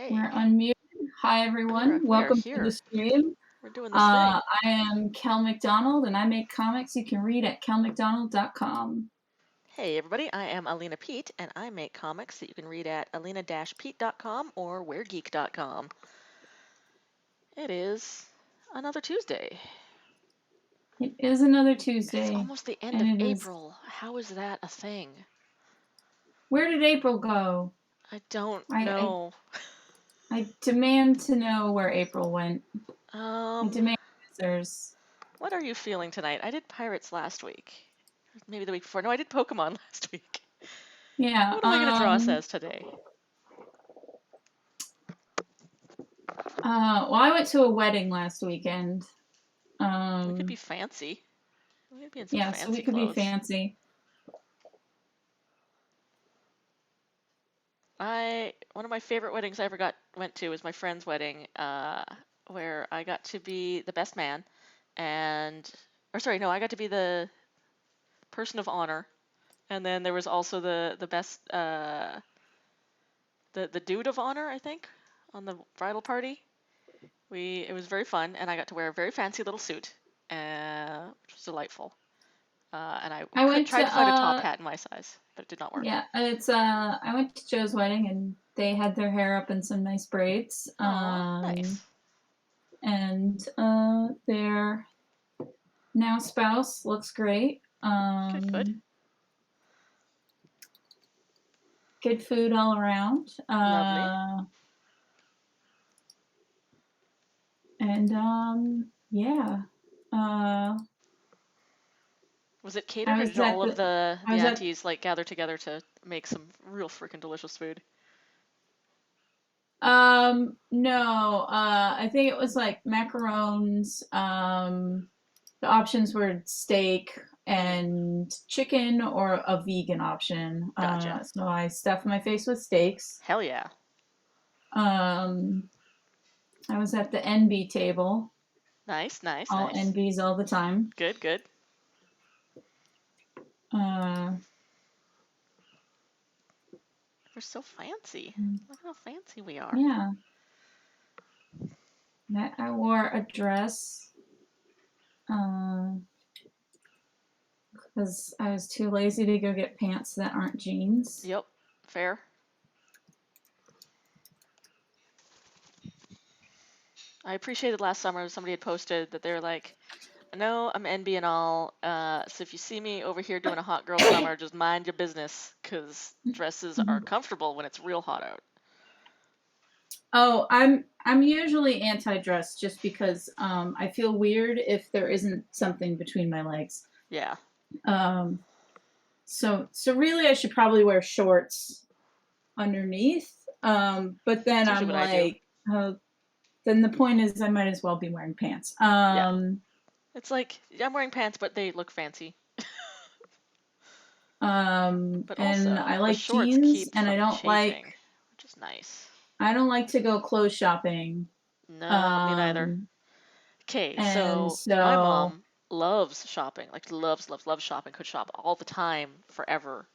Hey, We're unmuted. Hi, everyone. we are Welcome to the here. stream. We're doing this thing. I am Kel McDonald, and I make comics you can read at kelmcdonald.com. Hey, everybody, I am Alina Pete, and I make comics that you can read at alina-pete.com or weargeek.com. It is another Tuesday. It is another It's Tuesday, almost the end and of it is. April. How is that a thing? Where did April go? I don't I know. I demand to know where April went. I Um, demand answers. what are you feeling tonight? I did Pirates last week. Maybe the week before. No, I did Pokemon last week. Yeah. What am I going to draw us as today? Well, I went to a wedding last weekend. We could be fancy. We could be in some Yeah, so we fancy could be clothes. fancy. One of my favorite weddings I ever went to was my friend's wedding, where I got to be the best man, I got to be the person of honor, and then there was also the best the dude of honor, I think, on the bridal party. It was very fun, and I got to wear a very fancy little suit, which was delightful. And I I went tried to find a top to hat in my size, but it did not work. Yeah, I went to Joe's wedding and they had their hair up in some nice braids. Aw, nice. And their now spouse looks great. Good. Good food all around. Lovely. And yeah. Was it I catered, or was did all at of the I the was at aunties like gather together to make some real freaking delicious food? No, I think it was like macarons. The options were steak and chicken or a vegan option. Gotcha. So I stuffed my face with steaks. Hell yeah. Um, I was at the enby table, Nice. all enbys all the time. Good. Uh, We're so fancy. Look how fancy we are. yeah, I wore a dress because I was too lazy to go get pants that aren't jeans. Yep. Fair. I appreciated last summer somebody had posted that they were like, no, I'm NB and all. So if you see me over here doing a hot girl summer, just mind your business, because dresses are comfortable when it's real hot out. Oh, I'm usually anti-dress just because I feel weird if there isn't something between my legs. Yeah. So really I should probably wear shorts underneath. But then That's usually I'm what I do. like, then the point is I might as well be wearing pants. Yeah. It's like I'm wearing pants, but they look fancy. But And also, I the like shorts jeans, keep and from chafing, which is nice. I don't like to go clothes shopping. No, me neither. Um, Okay, and so my so mom loves shopping, like loves shopping, could shop all the time, forever.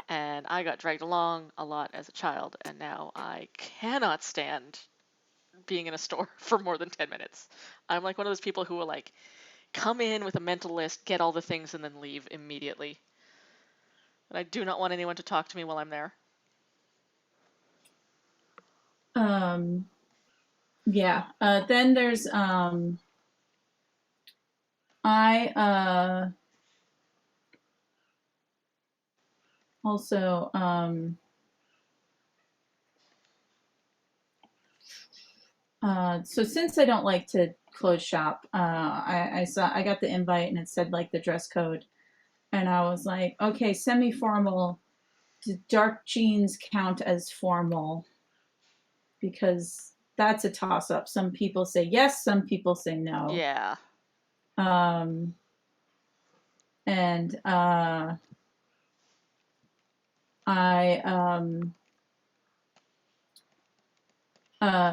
And I got dragged along a lot as a child, and now I cannot stand being in a store for more than 10 minutes. I'm like one of those people who will like come in with a mental list, get all the things, and then leave immediately. And I do not want anyone to talk to me while I'm there. yeah. Then there's I also so since I don't like to clothes shop, I got the invite and it said like the dress code, and I was like, okay, semi-formal. Do dark jeans count as formal? Because that's a toss-up. Some people say yes, some people say no. Yeah. Um, and I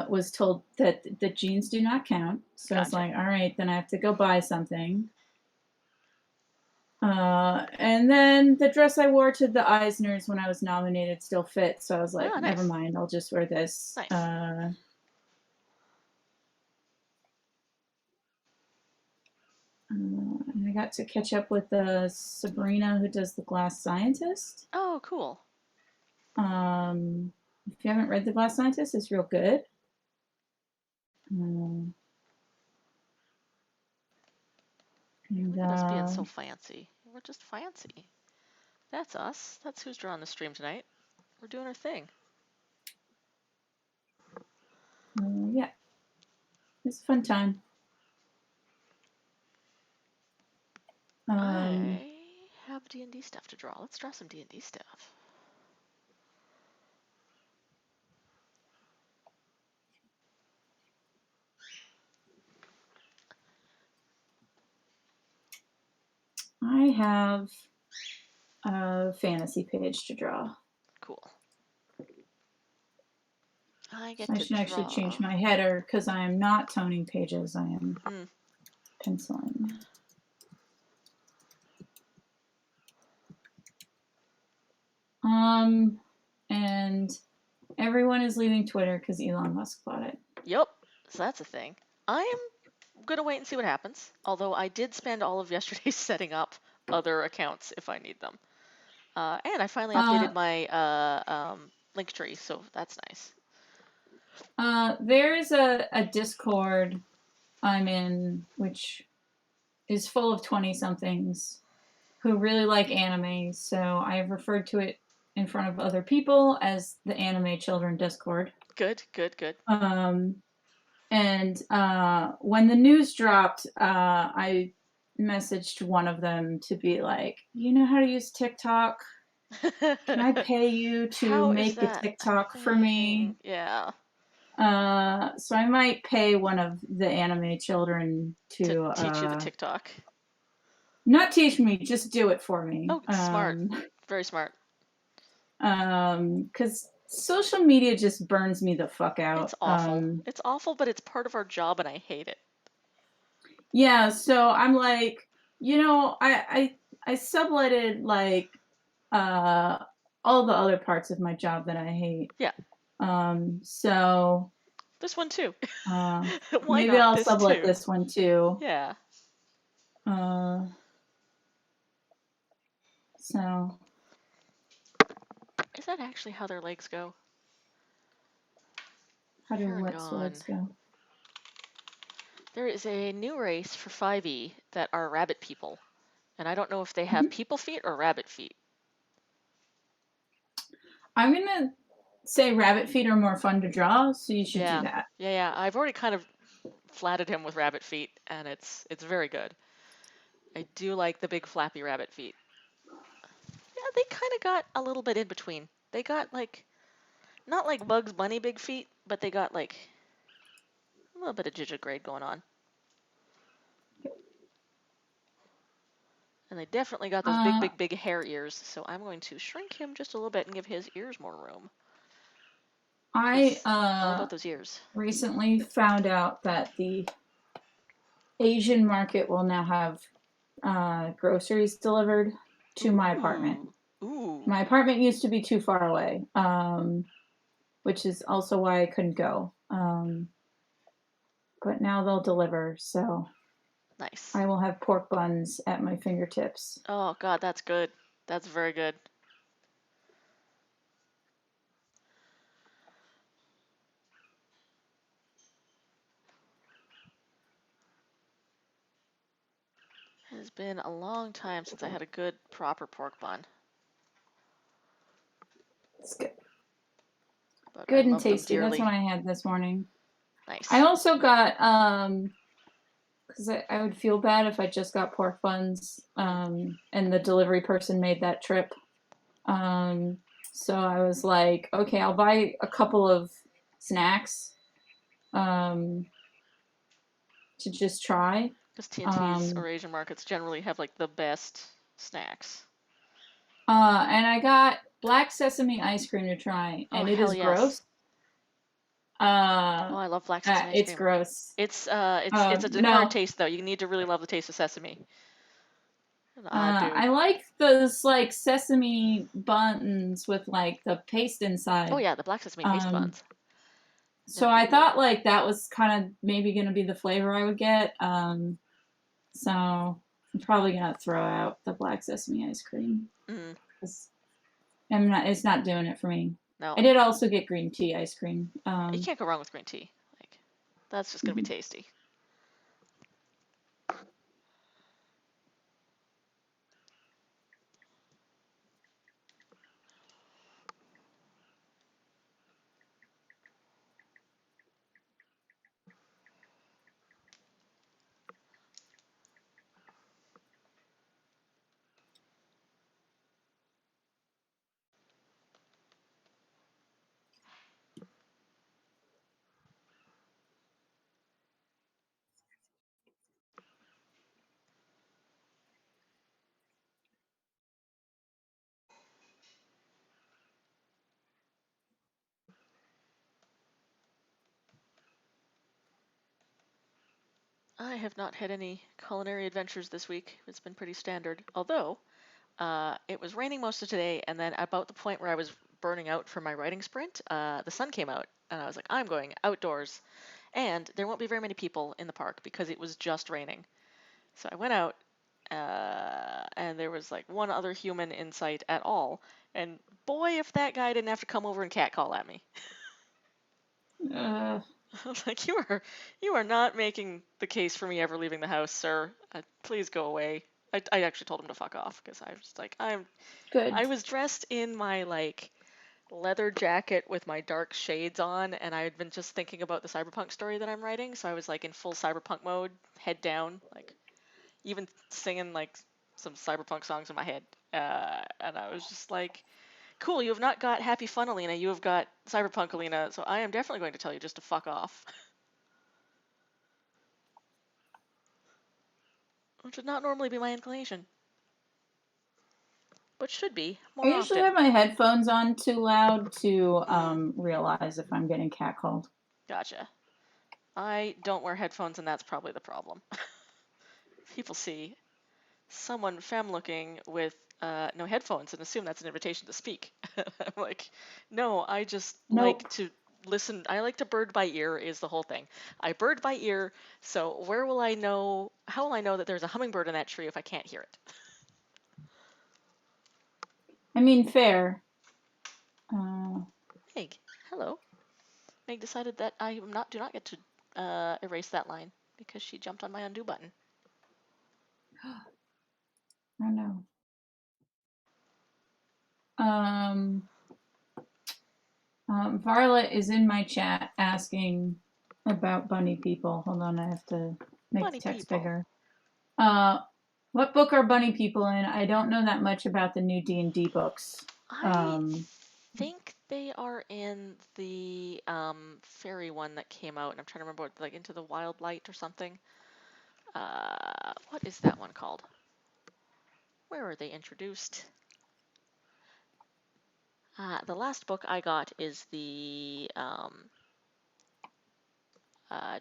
was told that the jeans do not count. So I was Gotcha. like, all right, then I have to go buy something. And then the dress I wore to the Eisners when I was nominated still fit, so I was like, Oh, never nice. mind, I'll just wear this. Nice. And I got to catch up with Sabrina, who does The Glass Scientist. Oh, cool. If you haven't read The Glass Scientist, it's real good. And, Look at us being so fancy. We're just fancy. That's us. That's who's drawing the stream tonight. We're doing our thing. yeah, it's a fun time. I have D&D stuff to draw. Let's draw some D&D stuff. I have a fantasy page to draw. Cool. I get So I to should actually draw. change my header because I am not toning pages. I am penciling. And everyone is leaving Twitter because Elon Musk bought it. Yep. So that's a thing. I am going to wait and see what happens. Although I did spend all of yesterday setting up other accounts if I need them. And I finally updated my link tree, so that's nice. There is a Discord I'm in, which is full of 20-somethings who really like anime. So I've referred to it in front of other people as the Anime Children Discord. Good, good, good. And when the news dropped, I messaged one of them to be like, you know how to use TikTok? Can I pay you to make a TikTok for me? Yeah. So I might pay one of the Anime Children to teach you the TikTok. Not teach me, just do it for me. Oh, smart. Very smart. Because social media just burns me the fuck out. It's awful. It's awful, but it's part of our job, and I hate it. Yeah, so I'm like, I subletted like all the other parts of my job that I hate. Yeah. So this one too. Maybe I'll sublet this one too. Yeah. So. Is that actually how their legs go? How do what's legs go? There is a new race for 5e that are rabbit people. And I don't know if they have people feet or rabbit feet. I'm going to say rabbit feet are more fun to draw, so you should do that. Yeah. I've already kind of flatted him with rabbit feet, and it's very good. I do like the big flappy rabbit feet. Yeah, they kind of got a little bit in between. They got like, not like Bugs Bunny big feet, but they got like a little bit of digigrade going on. And they definitely got those big hair ears, so I'm going to shrink him just a little bit and give his ears more room. I all about those ears. Recently found out that the Asian market will now have groceries delivered to my apartment. Ooh. My apartment used to be too far away, which is also why I couldn't go. But now they'll deliver, so nice. I will have pork buns at my fingertips. Oh, God, that's good. That's very good. It has been a long time since I had a good, proper pork bun. It's good. But good and tasty. That's what I had this morning. Nice. I also got because I would feel bad if I just got pork buns and the delivery person made that trip. So I was like, okay, I'll buy a couple of snacks to just try. Because TNT's or Asian markets generally have like the best snacks. And I got black sesame ice cream to try, and it is gross. Oh, I love black sesame ice cream. It's gross. It's an acquired taste though. You need to really love the taste of sesame. An odd dude. I like those like sesame buns with like the paste Oh inside. yeah, the black sesame paste Um, buns. so Now, I ooh. thought like that was kind of maybe gonna be the flavor I would get. So I'm probably gonna throw out the black sesame ice cream. Mm, 'Cause I'm not. It's not doing it for me. I no, did also get green tea ice cream. you can't go wrong with green tea. Like, that's just gonna be Mhm. tasty. I have not had any culinary adventures this week. It's been pretty standard. Although, it was raining most of today, and then about the point where I was burning out for my writing sprint, the sun came out, and I was like, I'm going outdoors, and there won't be very many people in the park because it was just raining. So I went out, and there was like one other human in sight at all, and boy, if that guy didn't have to come over and catcall at me. Uh, I was like, you are not making the case for me ever leaving the house, sir. Please go away. I actually told him to fuck off because I was like, good. I was dressed in my like leather jacket with my dark shades on, and I had been just thinking about the cyberpunk story that I'm writing, so I was like in full cyberpunk mode, head down, like even singing like some cyberpunk songs in my head. And I was just like, cool, you have not got Happy Fun Alina, you have got Cyberpunk Alina, so I am definitely going to tell you just to fuck off. Which would not normally be my inclination, but should be I more usually often. have my headphones on too loud to Mm, realize if I'm getting catcalled. gotcha. I don't wear headphones, and that's probably the problem. People see someone femme looking with no headphones and assume that's an invitation to speak. I'm like, no, I just Nope. like to listen. I like to bird by ear, is the whole thing. I bird by ear, so where will I know? How will I know that there's a hummingbird in that tree if I can't hear it? I mean, fair. Uh, Meg, hello. Meg decided that I do not get to erase that line because she jumped on my undo button. I don't know. Um, Varlet is in my chat asking about bunny people. Hold on, I have to make the Bunny text people. bigger. Uh, what book are bunny people in? I don't know that much about the new D&D books. I Um, think they are in the fairy one that came out, and I'm trying to remember what, like Into the Wild Light or something. What is that one called? Where are they introduced? The last book I got is the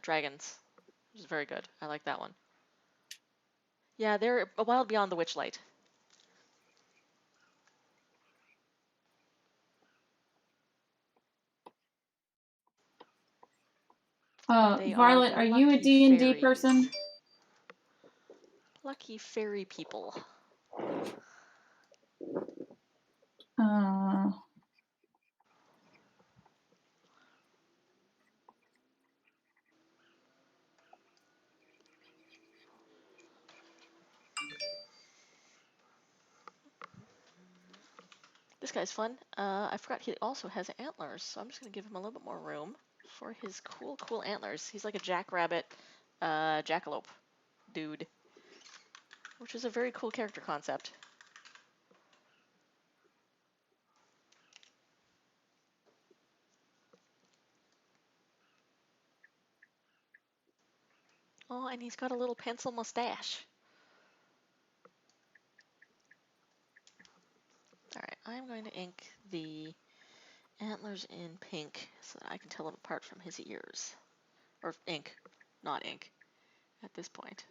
Dragons, which is very good. I like that one. Yeah, they're a Wild Beyond the Witchlight. They are Varlet, the are you a lucky D&D fairies. person? Lucky fairy people. Uh, This guy's fun. I forgot he also has antlers, so I'm just going to give him a little bit more room for his cool antlers. He's like a jackrabbit, jackalope dude, which is a very cool character concept. Oh, and he's got a little pencil mustache. Alright, I'm going to ink the antlers in pink so that I can tell them apart from his ears. Or ink, not ink, at this point.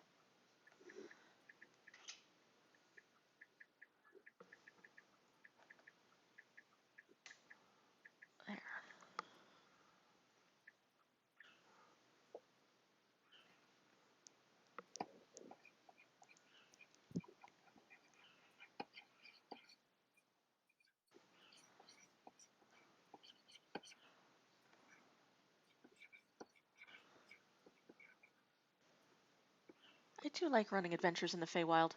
do like running adventures in the Feywild.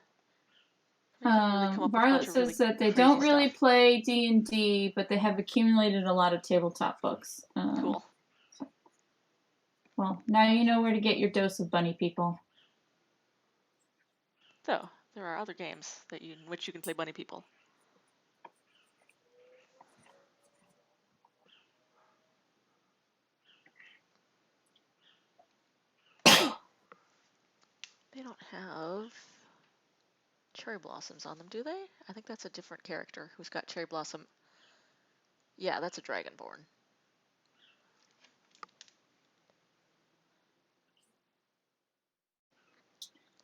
We can really come up with a bunch Violet of really says that they crazy don't really stuff. play D&D, but they have accumulated a lot of tabletop books. Cool. Well, now you know where to get your dose of bunny people. So, there are other games in which you can play bunny people. They don't have cherry blossoms on them, do they? I think that's a different character who's got cherry blossom. Yeah, that's a dragonborn.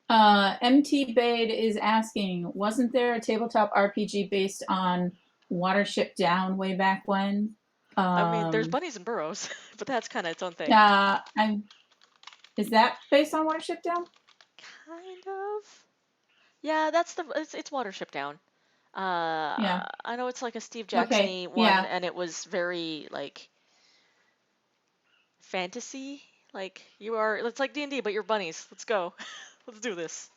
MT Bade is asking, wasn't there a tabletop RPG based on Watership Down way back when? I mean, there's bunnies and burrows, but that's kind of its own thing. Is that based on Watership Down? Kind of. Yeah, it's Watership Down. Yeah. I know it's like a Steve Okay. Jackson-y one, Yeah. and it was very like fantasy. Like it's like D&D, but you're bunnies. Let's go. Let's do this.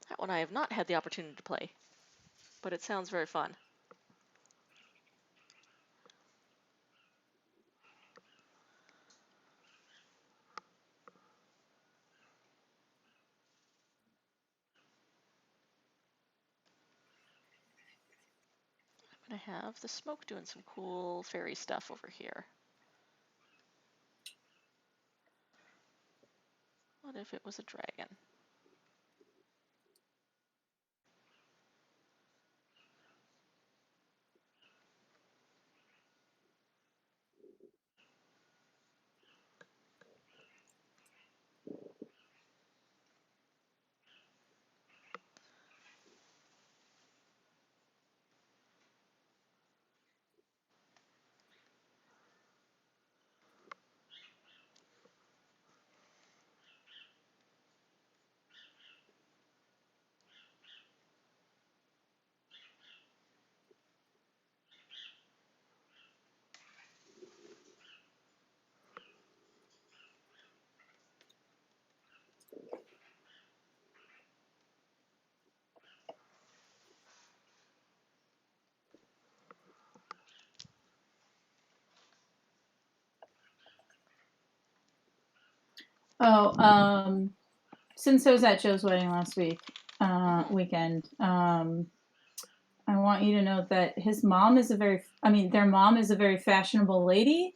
That one I have not had the opportunity to play, but it sounds very fun. I'm gonna have the smoke doing some cool fairy stuff over here. What if it was a dragon? Oh, since I was at Joe's wedding last weekend, I want you to know that their mom is a very fashionable lady.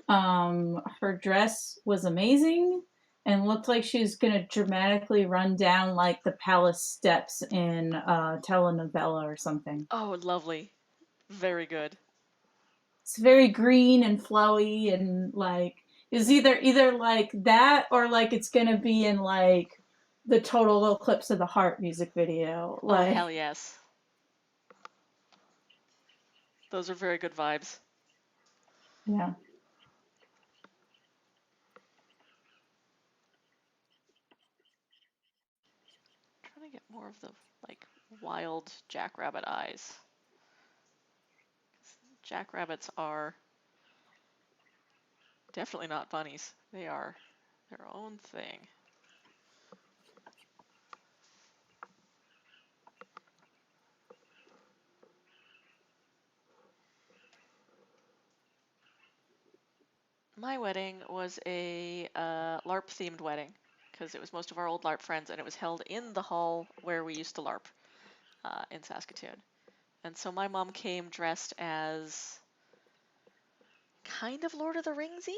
Her dress was amazing and looked like she was going to dramatically run down like the palace steps in a telenovela or something. Oh, lovely. Very good. It's very green and flowy and like is either like that or like it's going to be in like the Total Eclipse of the Heart music video. Oh, Like, hell yes. Those are very good vibes. yeah. I'm trying to get more of the like wild jackrabbit eyes. Jackrabbits are definitely not bunnies. They are their own thing. My wedding was a LARP-themed wedding because it was most of our old LARP friends, and it was held in the hall where we used to LARP in Saskatoon. And so my mom came dressed as kind of Lord of the Ringsy,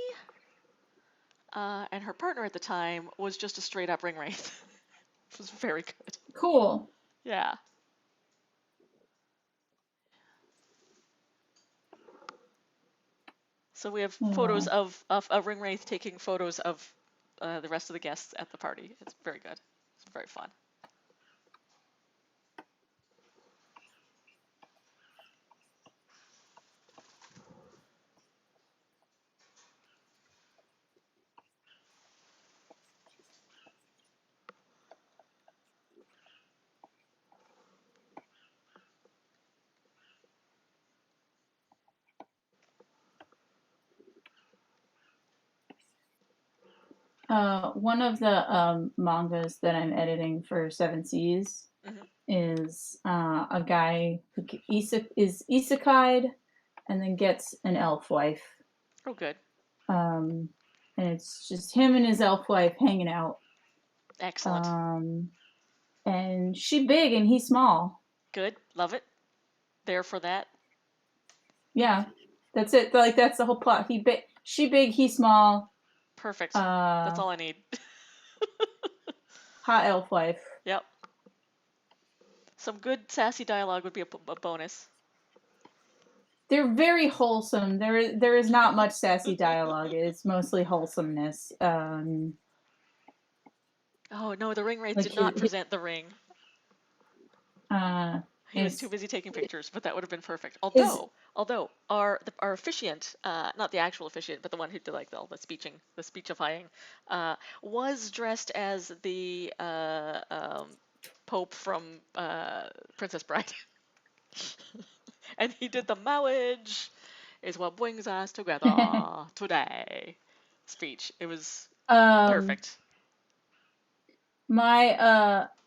and her partner at the time was just a straight-up ring wraith. It was very good. Cool. Yeah. So we have photos of a ring wraith taking photos of the rest of the guests at the party. It's very good. It's very fun. One of the mangas that I'm editing for Seven Seas Hmm. is a guy who is isekai'd and then gets an elf wife. Oh, good. Um, and it's just him and his elf wife hanging out. Excellent. Um, and she big and he small. Good. Love it. There for that. Yeah, that's it. Like that's the whole plot. She big, he small. Perfect. That's Uh, all I need. hot elf wife. Yep. Some good sassy dialogue would be a bonus. They're very wholesome. There is not much sassy dialogue. It's mostly wholesomeness. Oh no, the ring wraith Like did not present the ring. uh, He was too his busy taking pictures, but that would have been perfect. his Although our officiant, not the actual officiant, but the one who did like all the speechifying, was dressed as the Pope from Princess Bride, and he did the marriage is what brings us together today speech. It was um perfect. my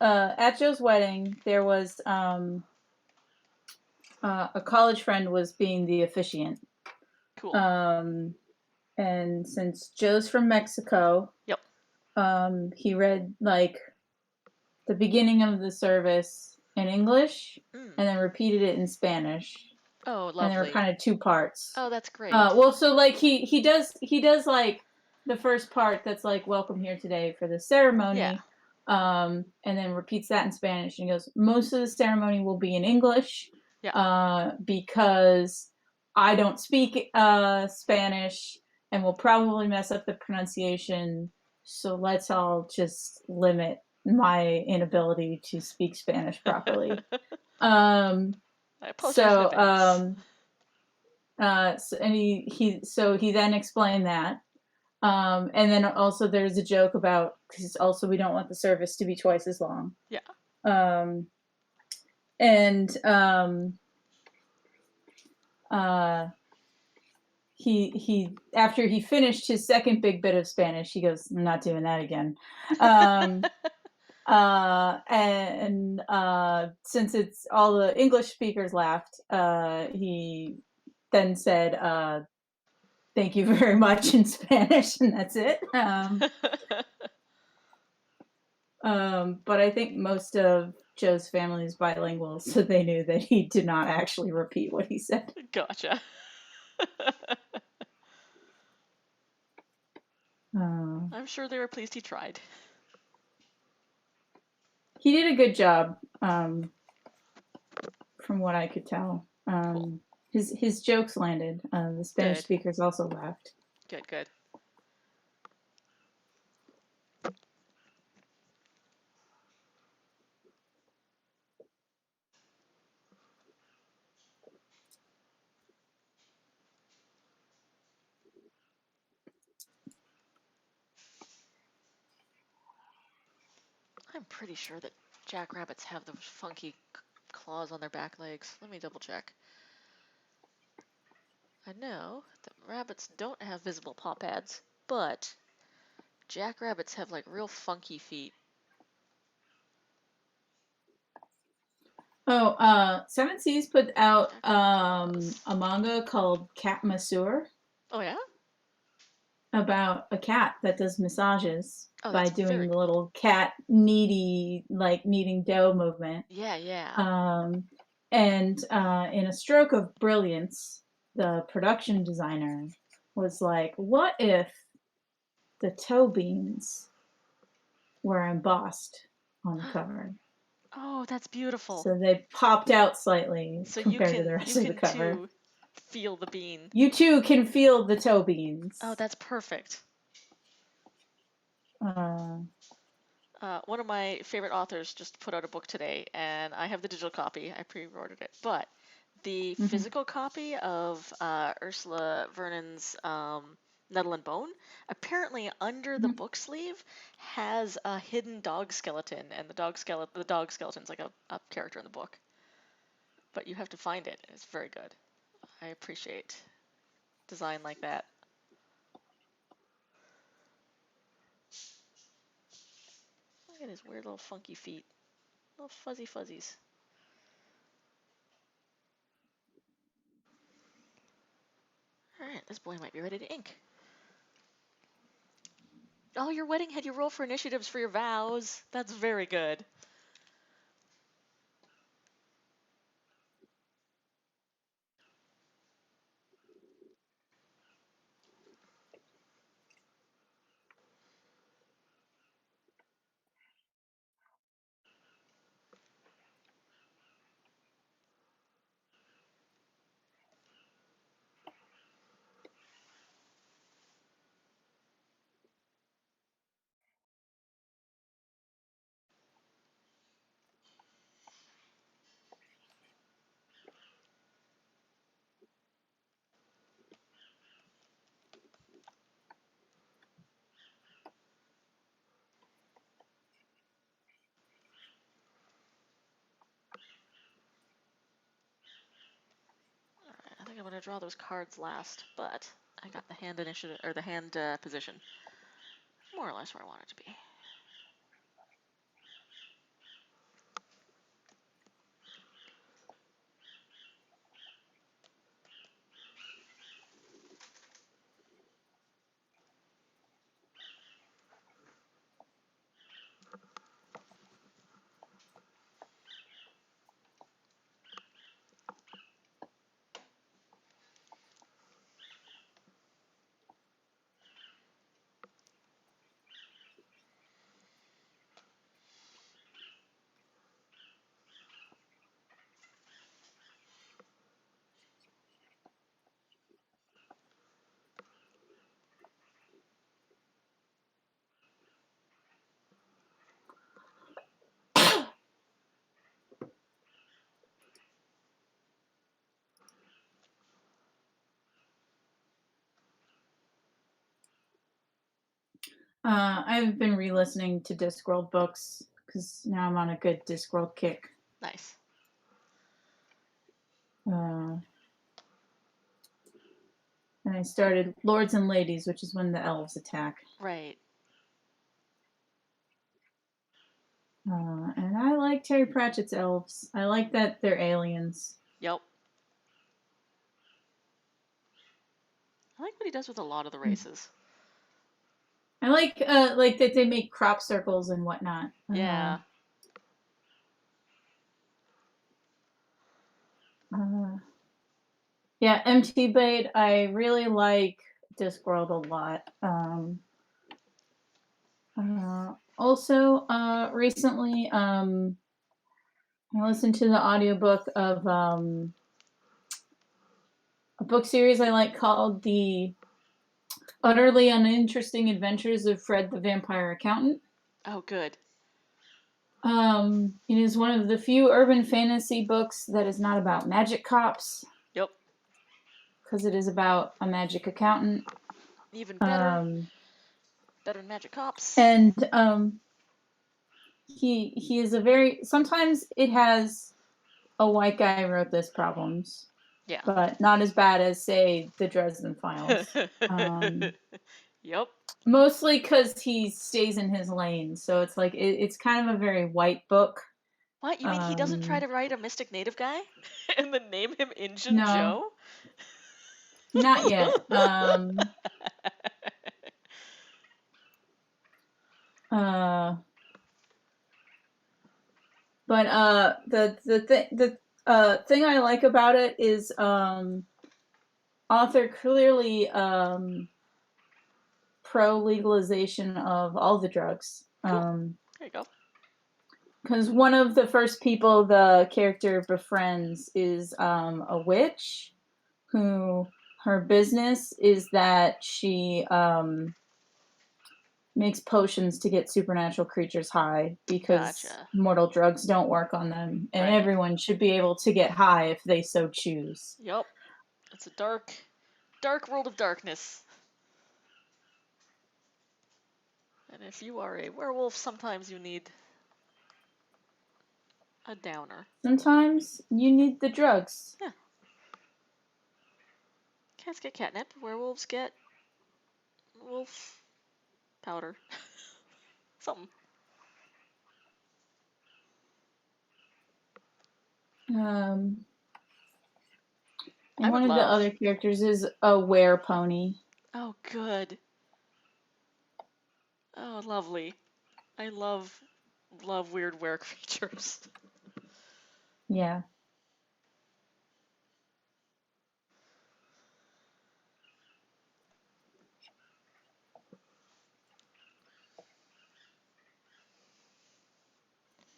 at Joe's wedding there was a college friend was being the officiant. Cool. Um and since Joe's from Mexico, Yep. he read like the beginning of the service in English Mm. and then repeated it in Spanish. Oh, And there were lovely. kind of two parts. Oh, that's great. Well, so like he does like the first part that's like welcome here today for the Yeah. ceremony, and then repeats that in Spanish and he goes most of the ceremony will be in English, Yeah. because I don't speak Spanish and will probably mess up the pronunciation. So let's all just limit my inability to speak Spanish properly. Um, I apologize in so advance. and he then explained that, and then also there's a joke about because also we don't want the service to be twice as long, Yeah. um, and uh, he after he finished his second big bit of Spanish, he goes, "I'm not doing that again." Um, and since it's all the English speakers laughed, he then said, thank you very much in Spanish, and that's it. But I think most of Joe's family is bilingual, so they knew that he did not actually repeat what he said. Gotcha. Uh, I'm sure they were pleased he tried. he did a good job, from what I could tell. Cool. His jokes landed. The Spanish Good. speakers also laughed. Good, good. I'm pretty sure that jackrabbits have those funky claws on their back legs. Let me double check. I know that rabbits don't have visible paw pads, but jackrabbits have like real funky feet. Oh, Seven Seas put out Jackrabbit claws. a manga called Cat Masseur Oh yeah? about a cat that does massages Oh, by that's doing very the cool. little cat needy, like kneading dough movement. Yeah, yeah. Um, and in a stroke of brilliance, the production designer was like, what if the toe beans were embossed on the cover? Oh, that's beautiful. So they popped out slightly So you compared to the can rest of the cover. too feel the bean. You too can feel the toe Oh, beans. that's perfect. Uh, One of my favorite authors just put out a book today, and I have the digital copy. I pre-ordered it, but the mhm. physical copy of Ursula Vernon's Nettle and Bone, apparently under the Mhm. book sleeve has a hidden dog skeleton, and the dog skeleton's like a character in the book. But you have to find it. It's very good. I appreciate design like that. at his weird little funky feet. Little fuzzy fuzzies. Alright, this boy might be ready to ink. Oh, your wedding had you roll for initiatives for your vows. That's very good. I think I'm gonna draw those cards last, but I got the hand initiative or the hand position more or less where I want it to be. I've been re-listening to Discworld books because now I'm on a good Discworld kick. Nice. And I started Lords and Ladies, which is when the elves attack. Right. And I like Terry Pratchett's elves. I like that they're aliens. Yep. I like what he does with a lot of the races. I like that they make crop circles and whatnot. Yeah. Yeah, MT Blade. I really like Discworld a lot. Also, recently, I listened to the audiobook of a book series I like called The Utterly Uninteresting Adventures of Fred the Vampire Accountant. Oh, good. It is one of the few urban fantasy books that is not about magic cops. Yep. Because it is about a magic accountant. Even better. Better than Magic Cops. And he is a very, sometimes it has a white guy wrote this problems. Yeah. But not as bad as, say, the Dresden Files. Yep. Mostly because he stays in his lane, so it's like it's kind of a very white book. What? You mean he doesn't try to write a Mystic Native guy and then name him Injun No, Joe? not yet. But the thing I like about it is author clearly pro legalization of all the drugs. Cool. There you go. Because one of the first people the character befriends is a witch who her business is that she makes potions to get supernatural creatures high because mortal drugs don't work on them, and everyone should be able to get high if they so choose. Yep. It's a dark, dark world of darkness. And if you are a werewolf, sometimes you need a downer. Sometimes you need the drugs. Yeah. Cats get catnip. Werewolves get wolf powder. Something. Um, I and would one of the love. other characters is a were pony. Oh, good. Oh, lovely. I love weird were creatures. Yeah.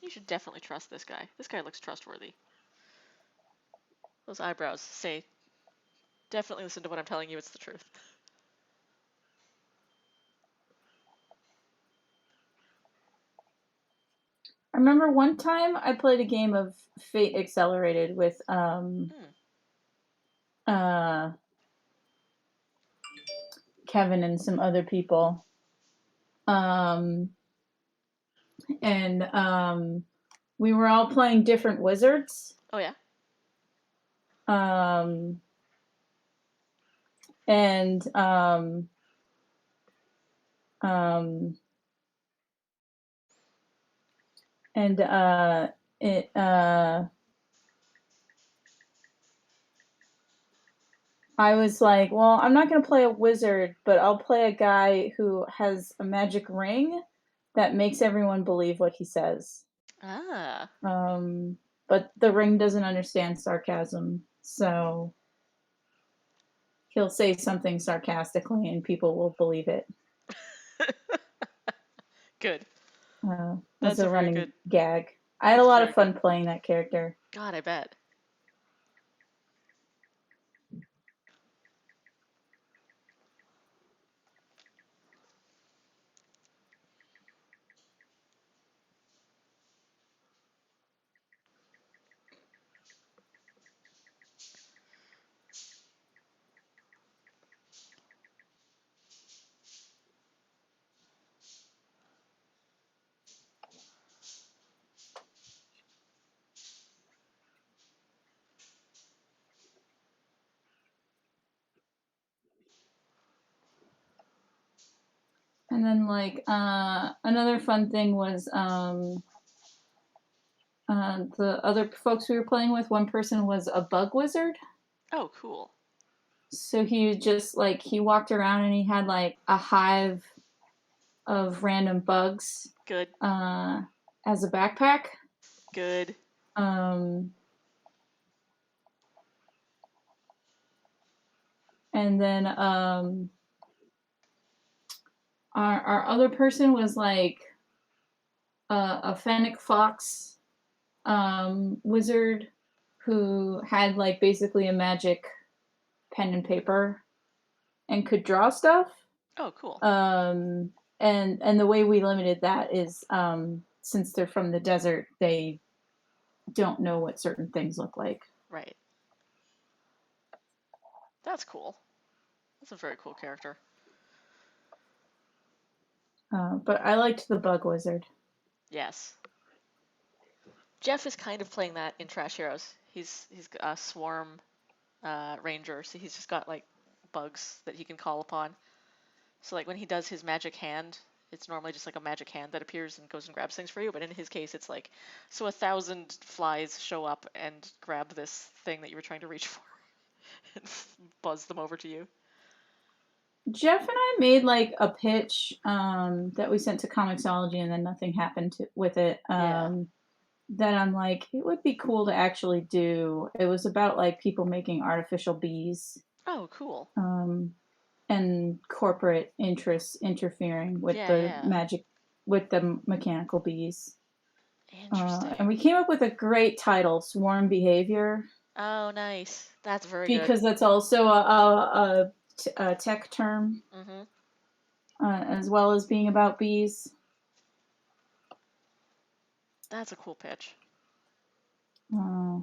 You should definitely trust this guy. This guy looks trustworthy. Those eyebrows say, definitely listen to what I'm telling you, it's the truth. I remember one time I played a game of Fate Accelerated with Hmm. uh Kevin and some other people. Um and we were all playing different wizards. Oh, yeah? Um and um and it I was like, well, I'm not going to play a wizard, but I'll play a guy who has a magic ring that makes everyone believe what he says. Ah. Um, but the ring doesn't understand sarcasm, so he'll say something sarcastically and people will believe it. Good. That's That's a a very running good. gag. I had a That's lot very of good. fun playing that character. God, I bet. And then like another fun thing was the other folks we were playing with, one person was a bug wizard. Oh, cool. So he just like he walked around and he had like a hive of random bugs Good. uh, as a backpack. Good. Um, and then our other person was like a fennec fox wizard who had like basically a magic pen and paper and could draw stuff. Oh, cool. Um, and the way we limited that is since they're from the desert, they don't know what certain things look like. Right. That's cool. That's a very cool character. But I liked the bug wizard. Yes. Jeff is kind of playing that in Trash Heroes. He's a swarm ranger, so he's just got like bugs that he can call upon. So like when he does his magic hand, it's normally just like a magic hand that appears and goes and grabs things for you. But in his case, it's like, so 1,000 flies show up and grab this thing that you were trying to reach for and buzz them over to you. Jeff and I made like a pitch that we sent to Comixology, and then nothing happened with it. Yeah. That I'm like, it would be cool to actually do. It was about like people making artificial bees Oh, cool. um, and corporate interests interfering with Yeah, the yeah. magic, with the mechanical bees. And Interesting. we came up with a great title, Swarm Behavior, Oh, nice. That's very good. because that's also a tech term Mm-hmm. as well as being about bees. That's a cool pitch. Uh,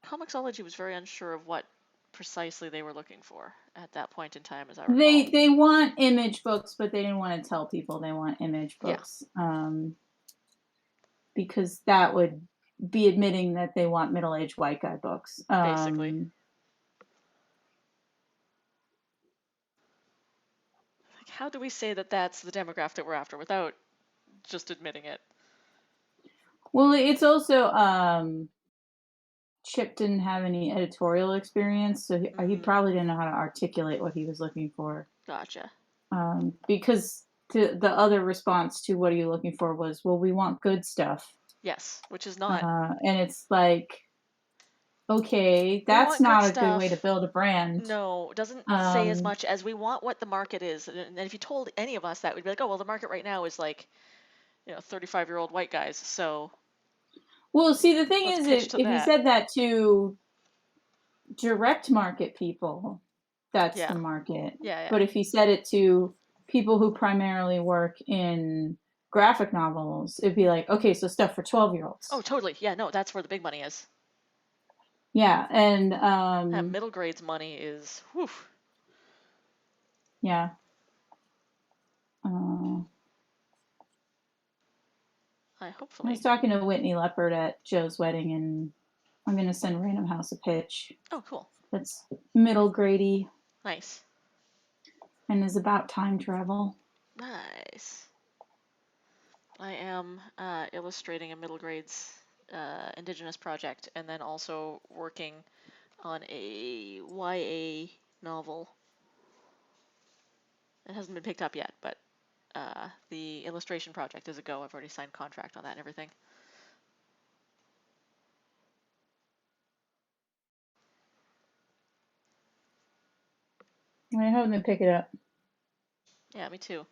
Comixology was very unsure of what precisely they were looking for at that point in time, as I recall. they want image books, but they didn't want to tell people they want image Yeah, books because that would be admitting that they want middle-aged white guy books. basically. Like, how do we say that that's the demographic that we're after without just admitting it? Well, it's also Chip didn't have any editorial experience, so he Mm, probably didn't know how to articulate what he was looking for. gotcha. Because the other response to what are you looking for was, well, we want good stuff. Yes, which is not. And it's like, okay, We that's want good not a good way to stuff. build a brand. No, doesn't say as Um, much as we want what the market is. And if you told any of us that, we'd be like, oh, well, the market right now is like, 35-year-old white guys. So well, see, the thing let's is, pitch to if you that. said that to direct market people, that's the Yeah, market. yeah, yeah. But if you said it to people who primarily work in graphic novels, it'd be like, okay, so stuff for 12-year-olds. Oh, totally. Yeah, no, that's where the big money is. Yeah, and That middle grades money is, whew. yeah. Uh, I I was hopefully. talking to Whitney Leopard at Joe's wedding, and I'm gonna send Random House a pitch Oh, cool. that's middle grady Nice. and is about time travel. Nice. I am illustrating a middle grades Indigenous project and then also working on a YA novel. It hasn't been picked up yet, but the illustration project is a go. I've already signed contract on that and everything. I haven't been pick it up. Yeah, me too.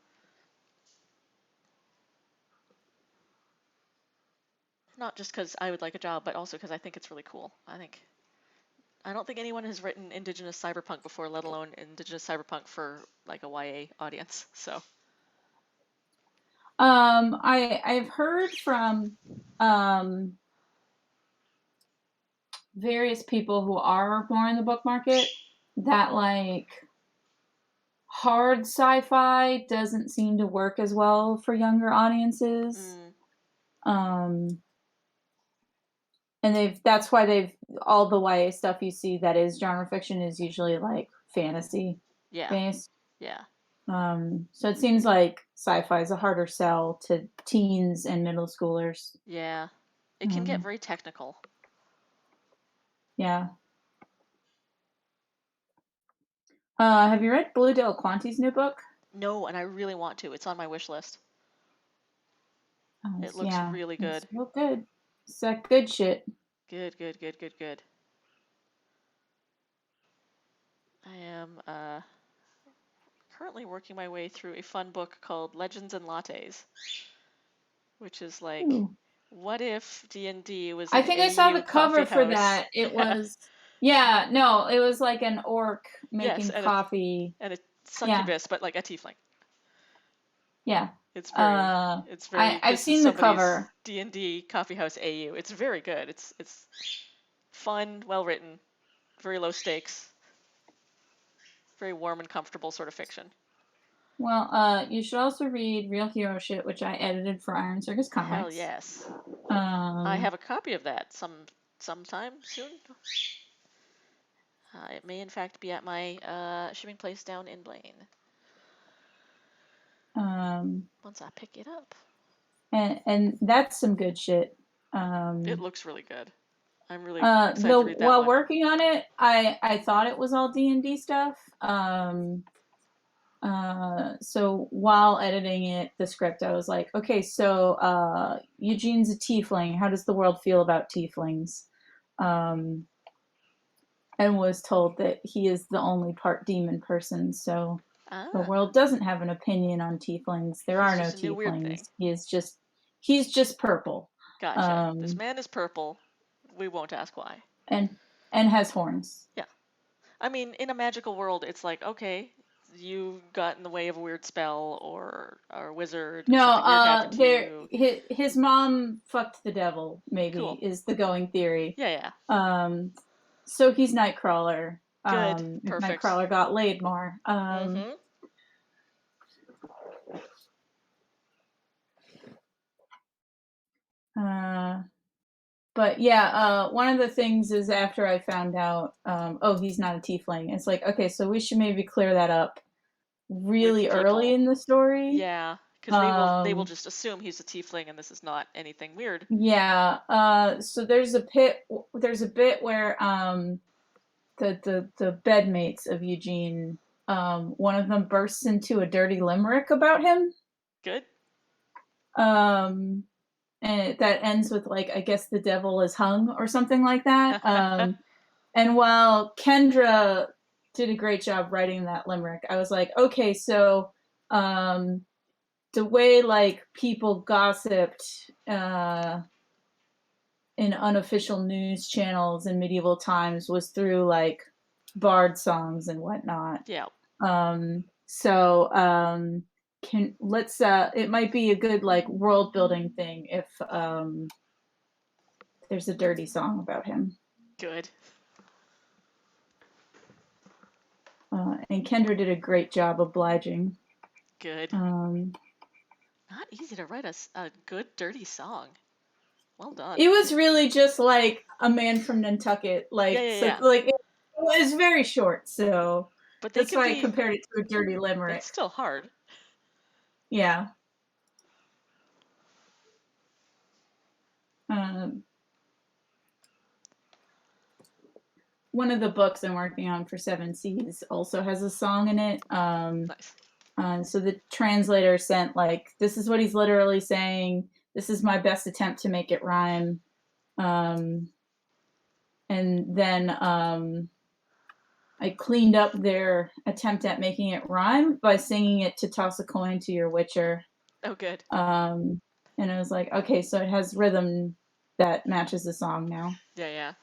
Not just because I would like a job, but also because I think it's really cool. I don't think anyone has written Indigenous cyberpunk before, let alone Indigenous cyberpunk for like a YA audience. So I've heard from um various people who are more in the book market that like hard sci-fi doesn't seem to work as well for younger audiences. mm, Um, and that's why they've all the YA stuff you see that is genre fiction is usually like fantasy yeah, based. yeah, So it seems like sci-fi is a harder sell to teens and middle schoolers. yeah. It can get Um, very technical. yeah. Have you read Blue Dale Quanti's new book? No, and I really want to. It's on my wish list. It looks Yeah, really it's good. real good. It's that good shit. Good, good, good, good, good. I am currently working my way through a fun book called Legends and Lattes, which is like, Ooh. what if D&D was I an think I saw the AU coffee cover for house? that. It Yeah. was, yeah, no, it was like an orc Yes, making and a coffee. and a Yeah, succubus, but like a tiefling. yeah. It's very Uh, it's very I've this is seen the somebody's cover. D&D coffee house AU. It's very good. It's fun, well written, very low stakes, very warm and comfortable sort of fiction. Well, you should also read Real Hero Shit, which I edited for Iron Circus Hell Comics. yes. I Um, have a copy of that sometime soon. It may in fact be at my shipping place down in Blaine um, once I pick it up. and that's some good shit. It Um, looks really good. I'm really excited to read that while one. working on it, I thought it was all D&D stuff. So while editing it, the script, I was like, okay, so Eugene's a tiefling. How does the world feel about tieflings? Um, and was told that he is the only part demon person, so the Ah, world doesn't have an opinion on tieflings. There he's are no just a new weird thing. tieflings. He's just purple. Gotcha. This Um, man is purple. We won't ask why. and and has horns. Yeah. I mean, in a magical world, it's like, okay, you got in the way of a weird spell or a wizard, No, something weird happened to you. his mom fucked the devil, maybe, Cool. is the going theory. Yeah, yeah. Um, so he's Nightcrawler. Good. If Perfect. Nightcrawler got laid more. Mm-hmm. Uh, but yeah, one of the things is after I found out, oh, he's not a tiefling. It's like, okay, so we should maybe clear that up With really early people. in the story. Yeah. Because they will Um, just assume he's a tiefling and this is not anything weird. yeah. So there's a bit where the bedmates of Eugene, one of them bursts into a dirty limerick about him. Good. Um, and that ends with like, I guess the devil is hung or something like that. And while Kendra did a great job writing that limerick, I was like, okay, so um, the way like people gossiped in unofficial news channels in medieval times was through like bard songs and whatnot. Yeah. So can let's it might be a good like world building thing if there's a dirty song about him. Good. And Kendra did a great job obliging. Good. Um, Not easy to write a good dirty song. Well done. it was really just like a man from Nantucket, Yeah, like yeah, so yeah. like it was very short, so But they that's can why I be. compared it to a dirty That's limerick. still hard. Yeah. Um, one of the books I'm working on for Seven Seas also has a song in it. Nice. So the translator sent like, this is what he's literally saying. This is my best attempt to make it rhyme. And then I cleaned up their attempt at making it rhyme by singing it to toss a coin to your witcher. Oh, good. And I was like, okay, so it has rhythm that matches the song now. Yeah, yeah.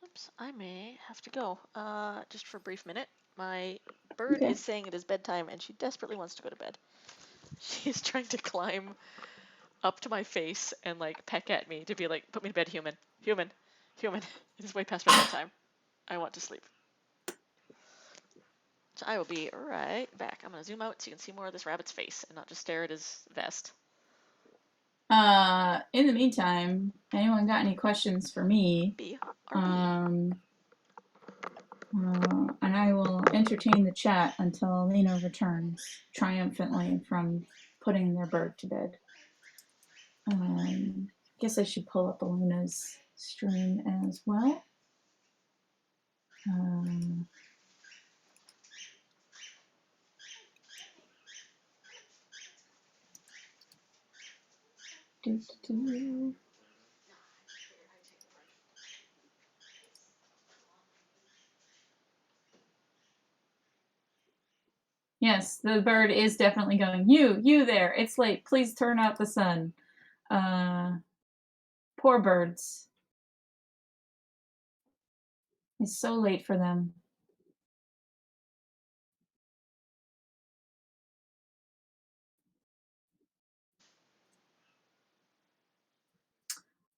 Oops, I may have to go. Just for a brief minute. My bird Okay. is saying it is bedtime and she desperately wants to go to bed. She's trying to climb up to my face and like peck at me to be like, put me to bed, human. Human. Human. It is way past my bedtime. I want to sleep. So I will be right back. I'm gonna zoom out so you can see more of this rabbit's face and not just stare at his vest. In the meantime, anyone got any questions for me? B or B. And I will entertain the chat until Alina returns triumphantly from putting their bird to bed. I guess I should pull up Alina's stream as well. Um, doo, doo, doo. Yes, the bird is definitely going, you there, it's late, please turn out the sun. Poor birds. It's so late for them.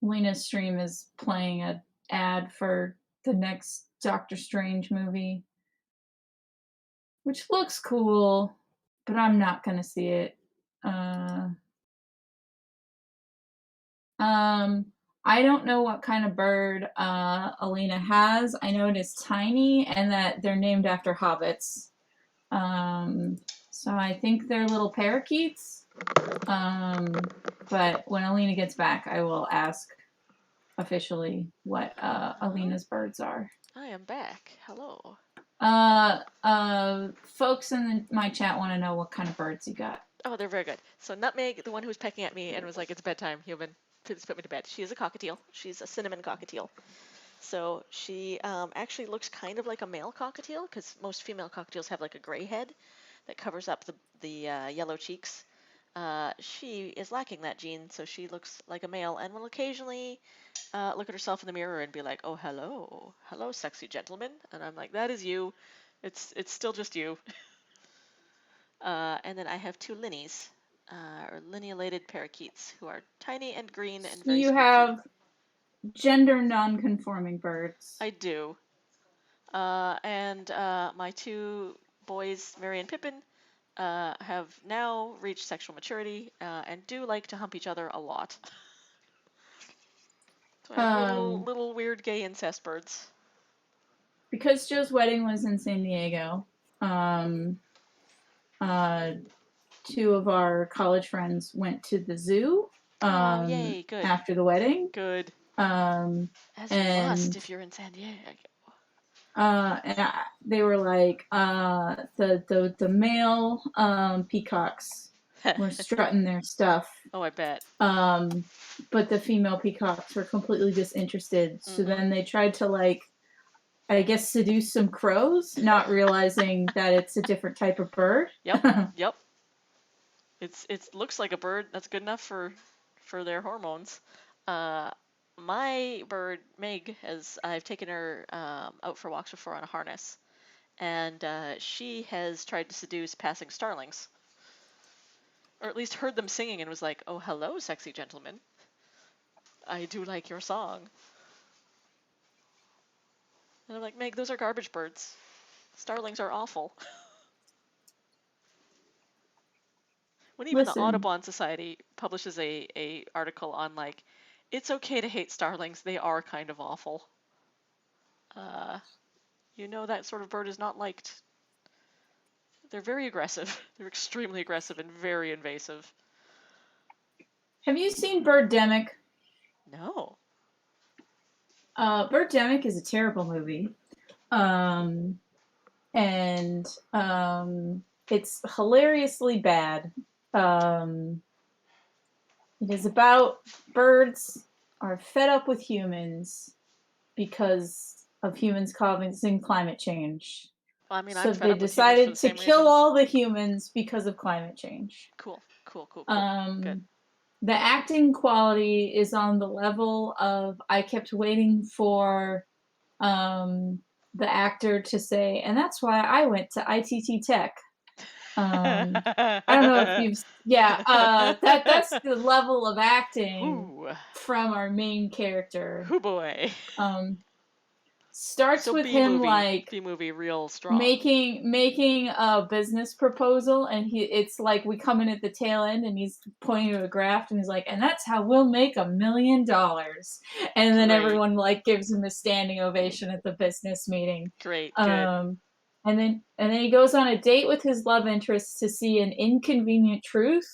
Lena's stream is playing an ad for the next Doctor Strange movie, which looks cool, but I'm not gonna see it. Uh, um, I don't know what kind of bird Alina has. I know it is tiny and that they're named after hobbits. So I think they're little parakeets. But when Alina gets back, I will ask officially what Alina's birds are. I am back. Hello. Folks in my chat want to know what kind of birds you got. Oh, they're very good. So Nutmeg, the one who was pecking at me and was like, "It's bedtime, human. Please put me to bed." She is a cockatiel. She's a cinnamon cockatiel. So she actually looks kind of like a male cockatiel because most female cockatiels have like a gray head that covers up the yellow cheeks. She is lacking that gene, so she looks like a male and will occasionally look at herself in the mirror and be like, "Oh, hello, hello, sexy gentleman," and I'm like, "That is you. It's still just you." And then I have two linnies. or linealated parakeets, who are tiny and green and So very you squeaky. have gender non-conforming birds. I do. And my two boys, Mary and Pippin, have now reached sexual maturity and do like to hump each other a lot. So I have Um, little weird gay incest birds. because Joe's wedding was in San Diego, um, uh, two of our college friends went to the zoo Oh, yay, good, after the wedding. good. Um, As you must and if you're in San Diego. they were like the male peacocks were strutting their stuff, Oh, I bet. but the female peacocks were completely disinterested. So Mm-hmm. then they tried to, like, I guess, seduce some crows, not realizing that it's a different type of bird. Yep, yep. It looks like a bird that's good enough for their hormones. Uh, my bird Meg, has I've taken her out for walks before on a harness, and she has tried to seduce passing starlings, or at least heard them singing and was like, "Oh, hello, sexy gentleman. I do like your song." And I'm like, "Meg, those are garbage birds. Starlings are awful." When even the Listen, Audubon Society publishes a article on, like, it's okay to hate starlings, they are kind of awful. Uh, that sort of bird is not liked. They're very aggressive. They're extremely aggressive and very invasive. have you seen Birdemic? No. Birdemic is a terrible movie. Um, and it's hilariously bad. Um, it is about birds are fed up with humans because of humans causing climate change. Well, I mean, I'm So fed they up with humans for the decided to same kill reason. all the humans because of climate change. Cool, cool, cool, cool. Good. Um, the acting quality is on the level of, I kept waiting for um, the actor to say, and that's why I went to ITT Tech. I don't know if you've, yeah, that's the level of acting Ooh, from our main character. hoo boy. Um, starts So with him like B movie, real strong. making a business proposal, and it's like we come in at the tail end and he's pointing to a graph and he's like, and that's how we'll make $1 million, and then Great, everyone like gives him a standing ovation at the business meeting. great, good. And then he goes on a date with his love interest to see An Inconvenient Truth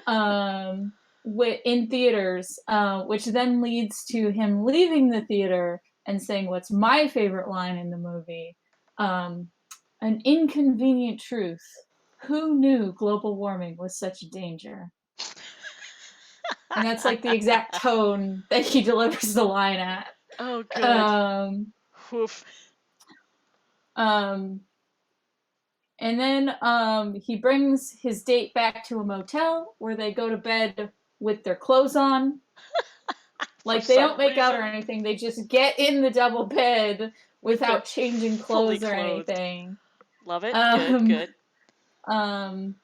um in theaters, which then leads to him leaving the theater and saying what's my favorite line in the movie. An inconvenient truth. Who knew global warming was such a danger? And that's like the exact tone that he delivers the line at. Oh, good. Um, Woof. um, and then he brings his date back to a motel where they go to bed with their clothes on. For Like, they don't some make out or reason, anything. They just get in the double bed with their without changing fully clothes or clothed. anything. Love it. Good, Um, good. um,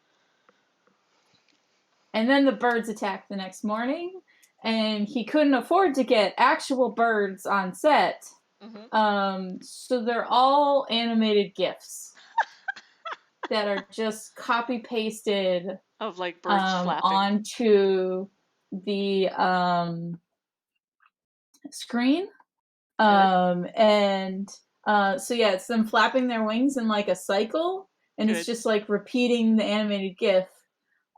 and then the birds attack the next morning, and he couldn't afford to get actual birds on set. Mm-hmm. So they're all animated GIFs that are just copy pasted Of, like, birds flapping. onto the screen. Good, And so yeah, it's them flapping their wings in like a cycle, and it's good. just like repeating the animated GIF.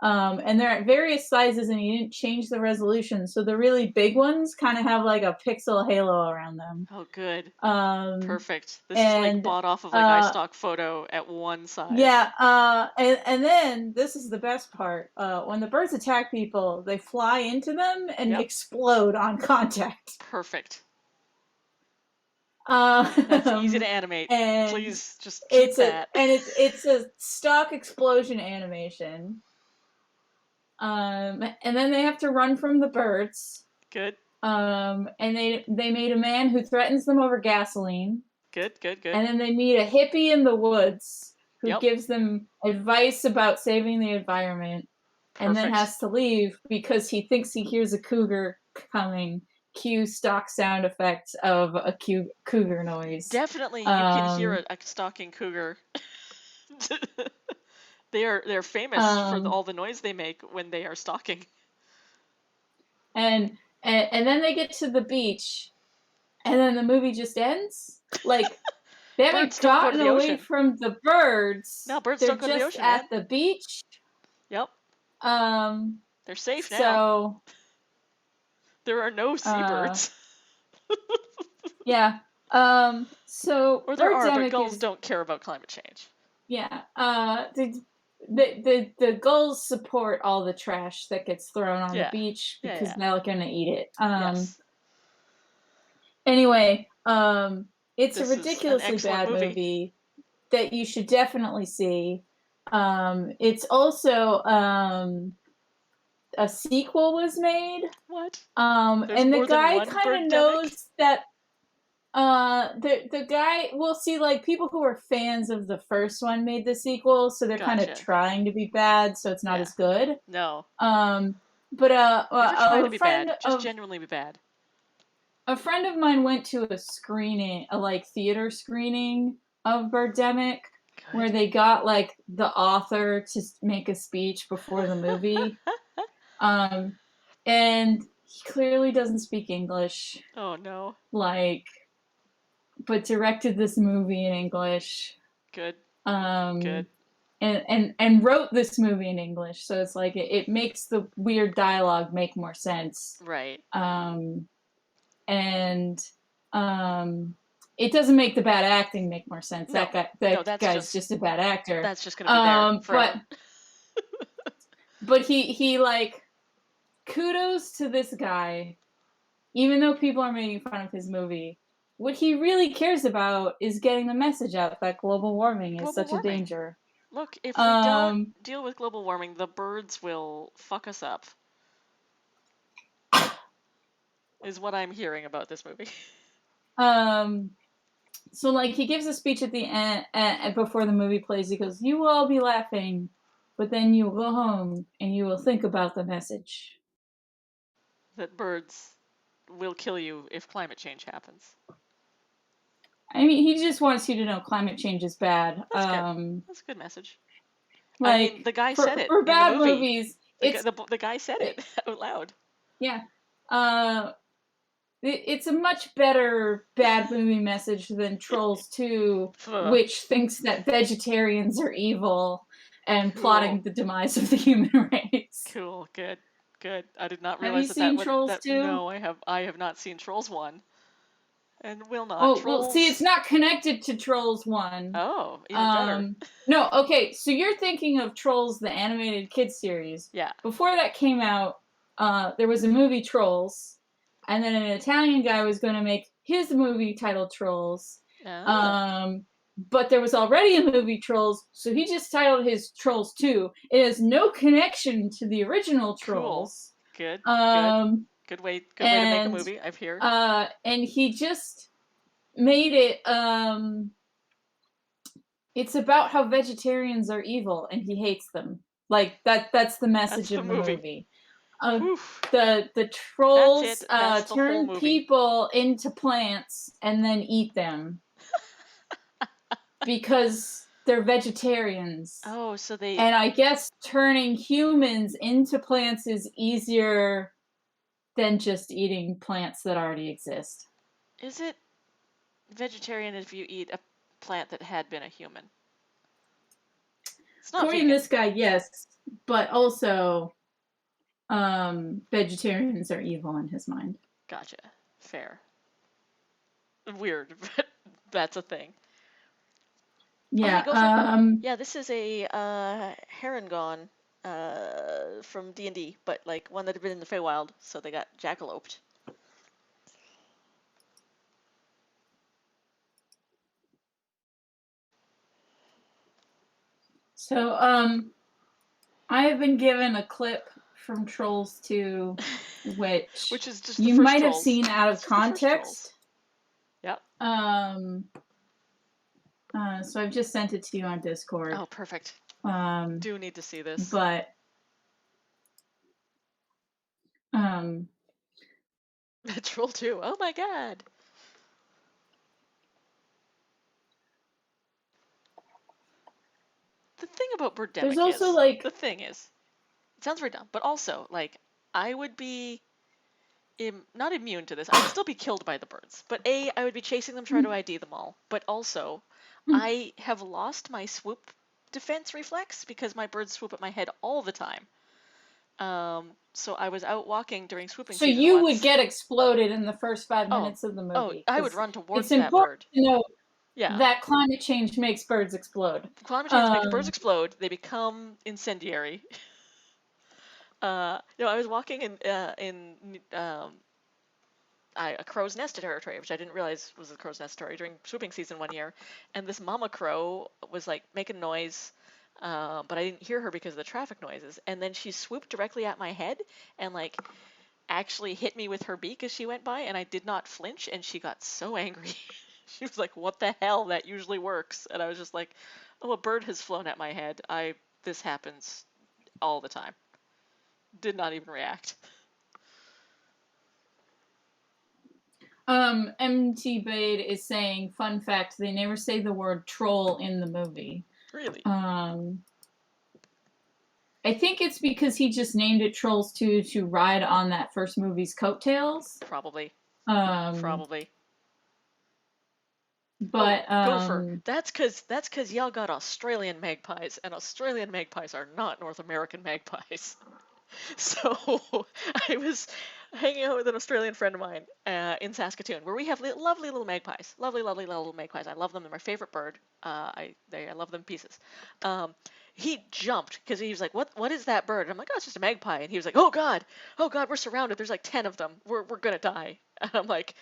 And they're at various sizes, and you didn't change the resolution. So the really big ones kind of have like a pixel halo around them. Oh, good. Um, Perfect. This is like and bought off of like uh, iStock photo at one size. yeah, and then this is the best part. When the birds attack people, they fly into them and Yep. explode on contact. Perfect. That's easy to Um, animate. and Please just keep that. it's a stock explosion animation. And then they have to run from the birds. Good. And they made a man who threatens them over gasoline. Good, good, good. And then they meet a hippie in the woods who Yep. gives them advice about saving the environment. and then Perfect. has to leave because he thinks he hears a cougar coming. Cue stock sound effects of a cougar noise. Definitely, you can hear Um, a stalking cougar. They're famous for um, all the noise they make when they are stalking. and then they get to the beach, and then the movie just ends. Like they Birds haven't don't go to gotten the away ocean. from the birds. No, birds They're don't go to the just ocean, at man. the beach. Yep, Um, they're safe now. so There are no uh, seabirds. yeah. So Or there are, but Birdemic gulls is don't care about climate change. yeah. The gulls support all the trash that gets thrown on the Yeah. beach Yeah, because yeah. they're gonna eat it. Yes. Anyway, it's a This is an ridiculously excellent bad movie. movie that you should definitely see. It's also a sequel was made. What? There's And the more than guy one kind of Birdemic? knows that the guy we'll see like people who are fans of the first one made the sequel, so they're kind of Gotcha. trying to be bad, so it's not Yeah. as good. No. Um, but Never try to a be friend bad. Just of genuinely be bad. a friend of mine went to a screening, a like theater screening of Birdemic, where Good. they got like the author to make a speech before the movie. Um, and he clearly doesn't speak English, Oh no. like, but directed this movie in English. Good. Um, Good. and wrote this movie in English, so it's like it makes the weird dialogue make more sense. Right. Um, and um, it doesn't make the bad acting make more sense. No. No, That guy's just a bad actor. that's just gonna be there But forever. he like kudos to this guy, even though people are making fun of his movie. What he really cares about is getting the message out that global warming is Global such a warming. danger. Look, if we don't Um, deal with global warming, the birds will fuck us up. Is what I'm hearing about this movie. um, so like he gives a speech at the end before the movie plays. He goes, "You will all be laughing, but then you will go home and you will think about the message." That birds will kill you if climate change happens. I mean, he just wants you to know climate change is bad. That's good. That's a good message. I mean, Like the guy said it for in the bad movie. movies, The guy said it, it out loud. yeah. Uh, it's a much better bad movie message than Trolls 2, which thinks that vegetarians are evil and Cool. plotting the demise of the human race. Cool. Good. Good. I did not Have you realize that seen would Trolls that. 2? No, I have not seen Trolls 1 and will not. Oh, well, see, it's Trolls. not connected to Trolls 1. Oh, even better. No, okay, so you're thinking of Trolls, the animated kids series. Yeah. Before that came out, there was a movie Trolls, and then an Italian guy was going to make his movie titled Trolls. Ah. But there was already a movie Trolls, so he just titled his Trolls 2. It has no connection to the original Cool. Trolls. Good. Good. Um, Good way. Good way to make a and movie. I've heard. and he just made it it's about how vegetarians are evil and he hates them. Like that's the That's message the of the movie. movie. Whew. The That's trolls it. That's the whole turn movie. people into plants and then eat them because they're vegetarians. Oh, so they. And I guess turning humans into plants is easier than just eating plants that already exist. Is it vegetarian if you eat a plant that had been a human? It's not According to vegan. this guy, yes, but also vegetarians are evil in his mind. Gotcha. Fair. Weird, but that's a thing. Oh, hey, Yeah. go for. Yeah, this is a Harengon from D&D, but like one that had been in the Feywild, so they got jackaloped. So I have been given a clip from Trolls 2, which Which is just the you first might have Trolls. seen out of It's just the first Trolls. context. Yep. So I've just sent it to you on Discord. Oh, perfect. Do Do need to see this. But Troll 2. Oh my god. The thing about There's Birdemic also is, like, the thing is, it sounds very dumb, but also, like, I would be not immune to this. I would still be killed by the birds. But A, I would be chasing them, try to ID them all. But also, I have lost my swoop defense reflex because my birds swoop at my head all the time. So I was out walking during swooping so season you would once. get exploded in the first 5 minutes of the Oh, movie I would because run it's towards that important bird. to know Yeah. that climate change makes birds explode. Climate change makes birds explode. They become incendiary. I was walking in a crow's nest territory, which I didn't realize was a crow's nest territory during swooping season one year, and this mama crow was like making noise, but I didn't hear her because of the traffic noises. And then she swooped directly at my head and like actually hit me with her beak as she went by, and I did not flinch, and she got so angry. She was like, "What the hell? That usually works." And I was just like, "Oh, a bird has flown at my head. This happens all the time." Did not even react. MT Bade is saying, fun fact, they never say the word troll in the movie. Really? I think it's because he just named it Trolls 2 to ride on that first movie's coattails. Probably. Um, Probably. but Gopher. That's cause y'all got Australian magpies, and Australian magpies are not North American magpies. So I was hanging out with an Australian friend of mine in Saskatoon, where we have lovely little magpies, lovely, lovely little magpies. I love them. They're my favorite bird. I love them pieces. He jumped because he was like, "What is that bird?" And I'm like, "Oh, it's just a magpie." And he was like, oh God, we're surrounded. There's like 10 of them. We're gonna die." And I'm like,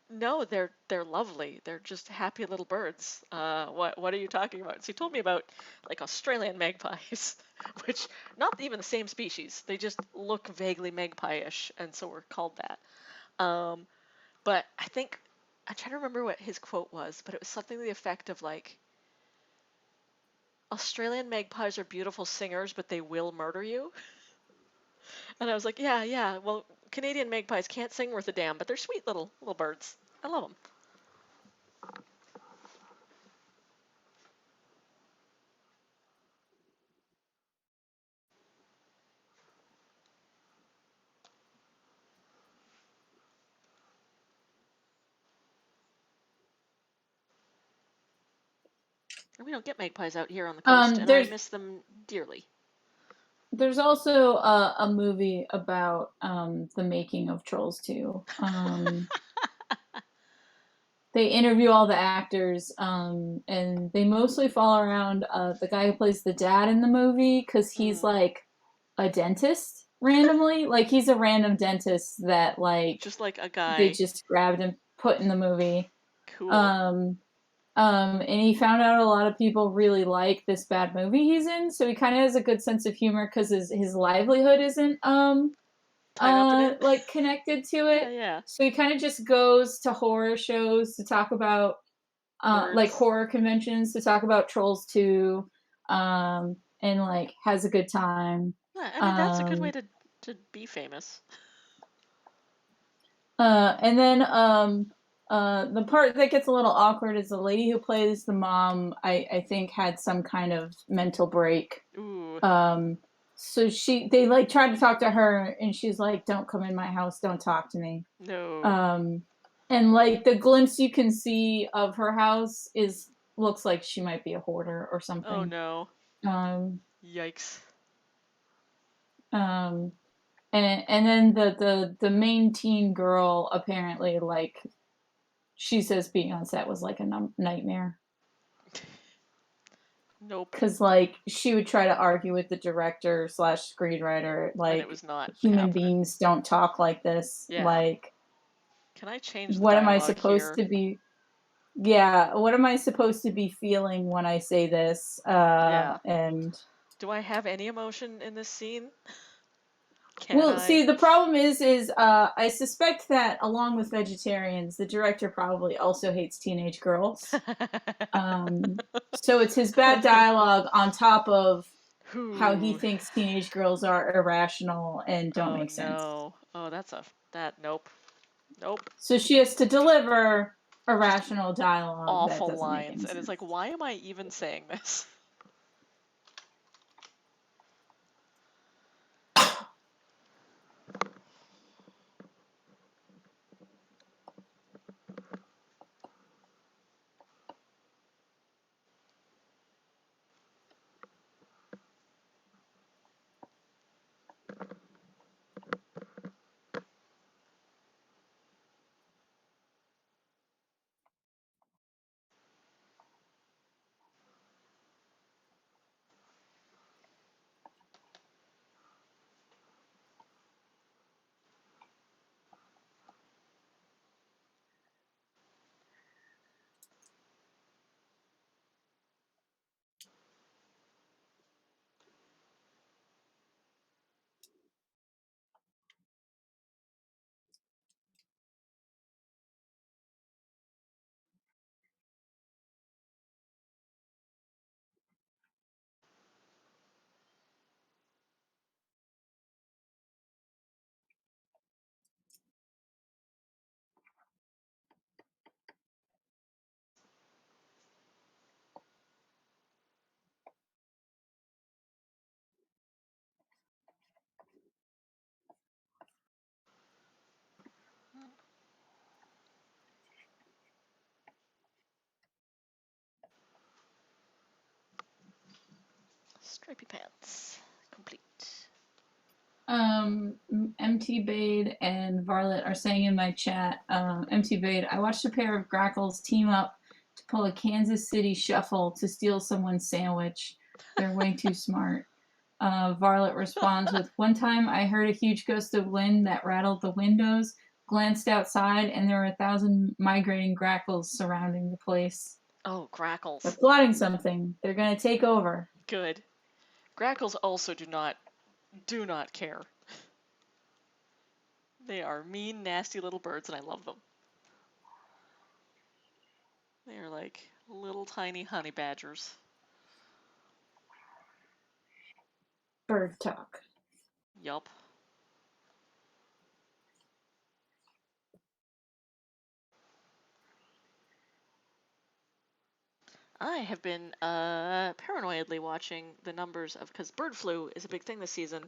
"No, they're lovely. They're just happy little birds. What are you talking about?" So he told me about like Australian magpies, which not even the same species. They just look vaguely magpie-ish, and so we're called that. But I think I'm trying to remember what his quote was, but it was something to the effect of like, "Australian magpies are beautiful singers, but they will murder you." And I was like, "Yeah, yeah. Well, Canadian magpies can't sing worth a damn, but they're sweet little birds. I love them." We don't get magpies out here on the coast, and I there's miss them dearly. there's also a movie about the making of Trolls 2. They interview all the actors, and they mostly fall around the guy who plays the dad in the movie because he's like a dentist randomly. Like he's a random dentist that like Just like a they guy. just grabbed and put in the movie. Cool. And he found out a lot of people really like this bad movie he's in, so he kind of has a good sense of humor because his livelihood isn't Tied up in it. like connected to Yeah, it. yeah. So he kind of just goes to horror shows to talk about like Birds. horror conventions to talk about Trolls 2, and like has a good time. Yeah, I mean, that's a good way Um, to be famous. and then the part that gets a little awkward is the lady who plays the mom. I think had some kind of mental break. Ooh. So they like tried to talk to her, and she's like, "Don't come in my house. Don't talk to me." No. And like the glimpse you can see of her house is looks like she might be a hoarder or Oh something. no. Um, Yikes. um, and then the main teen girl apparently like she says being on set was like a nightmare Nope. because like she would try to argue with the director slash screenwriter And it like was not human happening. beings don't talk like this. Yeah. Like Can I change the what am I dialogue supposed here? to be? Yeah, what am I supposed to be feeling when I say this? Yeah. And Do I have any emotion in this scene? Can well, I? see, the problem is I suspect that along with vegetarians, the director probably also hates teenage girls. So it's his bad dialogue on top of how he Who? thinks teenage girls are irrational and don't Oh make sense. no. Oh, that. Nope. Nope. So she has to deliver irrational dialogue that Awful doesn't make lines, any and it's like, sense. why am I even saying this? Stripy pants. Complete. MT Bade and Varlet are saying in my chat, MT Bade, I watched a pair of grackles team up to pull a Kansas City shuffle to steal someone's sandwich. They're way too smart. Varlet responds with, one time I heard a huge gust of wind that rattled the windows, glanced outside, and there were 1,000 migrating grackles surrounding the place. Oh, They're grackles. plotting something. They're gonna take over. Good. Grackles also do not care. They are mean, nasty little birds, and I love them. They are like little tiny honey badgers. Bird talk. Yup. I have been paranoidly watching the numbers of, because bird flu is a big thing this season,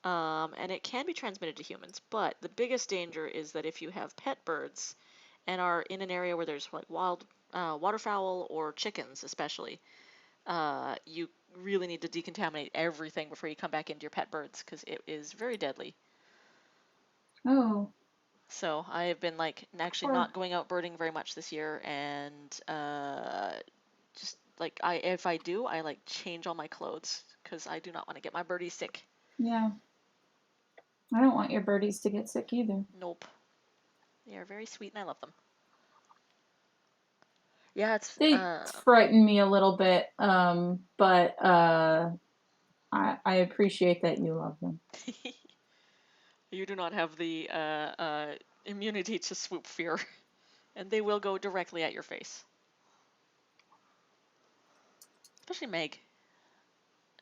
and it can be transmitted to humans. But the biggest danger is that if you have pet birds and are in an area where there's like wild waterfowl or chickens, especially, you really need to decontaminate everything before you come back into your pet birds because it is very deadly. Oh, So I have been like actually poor. not going out birding very much this year, and just like if I do, I like change all my clothes because I do not want to get my birdies sick. Yeah. I don't want your birdies to get sick either. Nope, they are very sweet and I love them. Yeah, it's They frighten me a little bit, but I appreciate that you love them. you do not have the immunity to swoop fear, and they will go directly at your face. Especially Meg.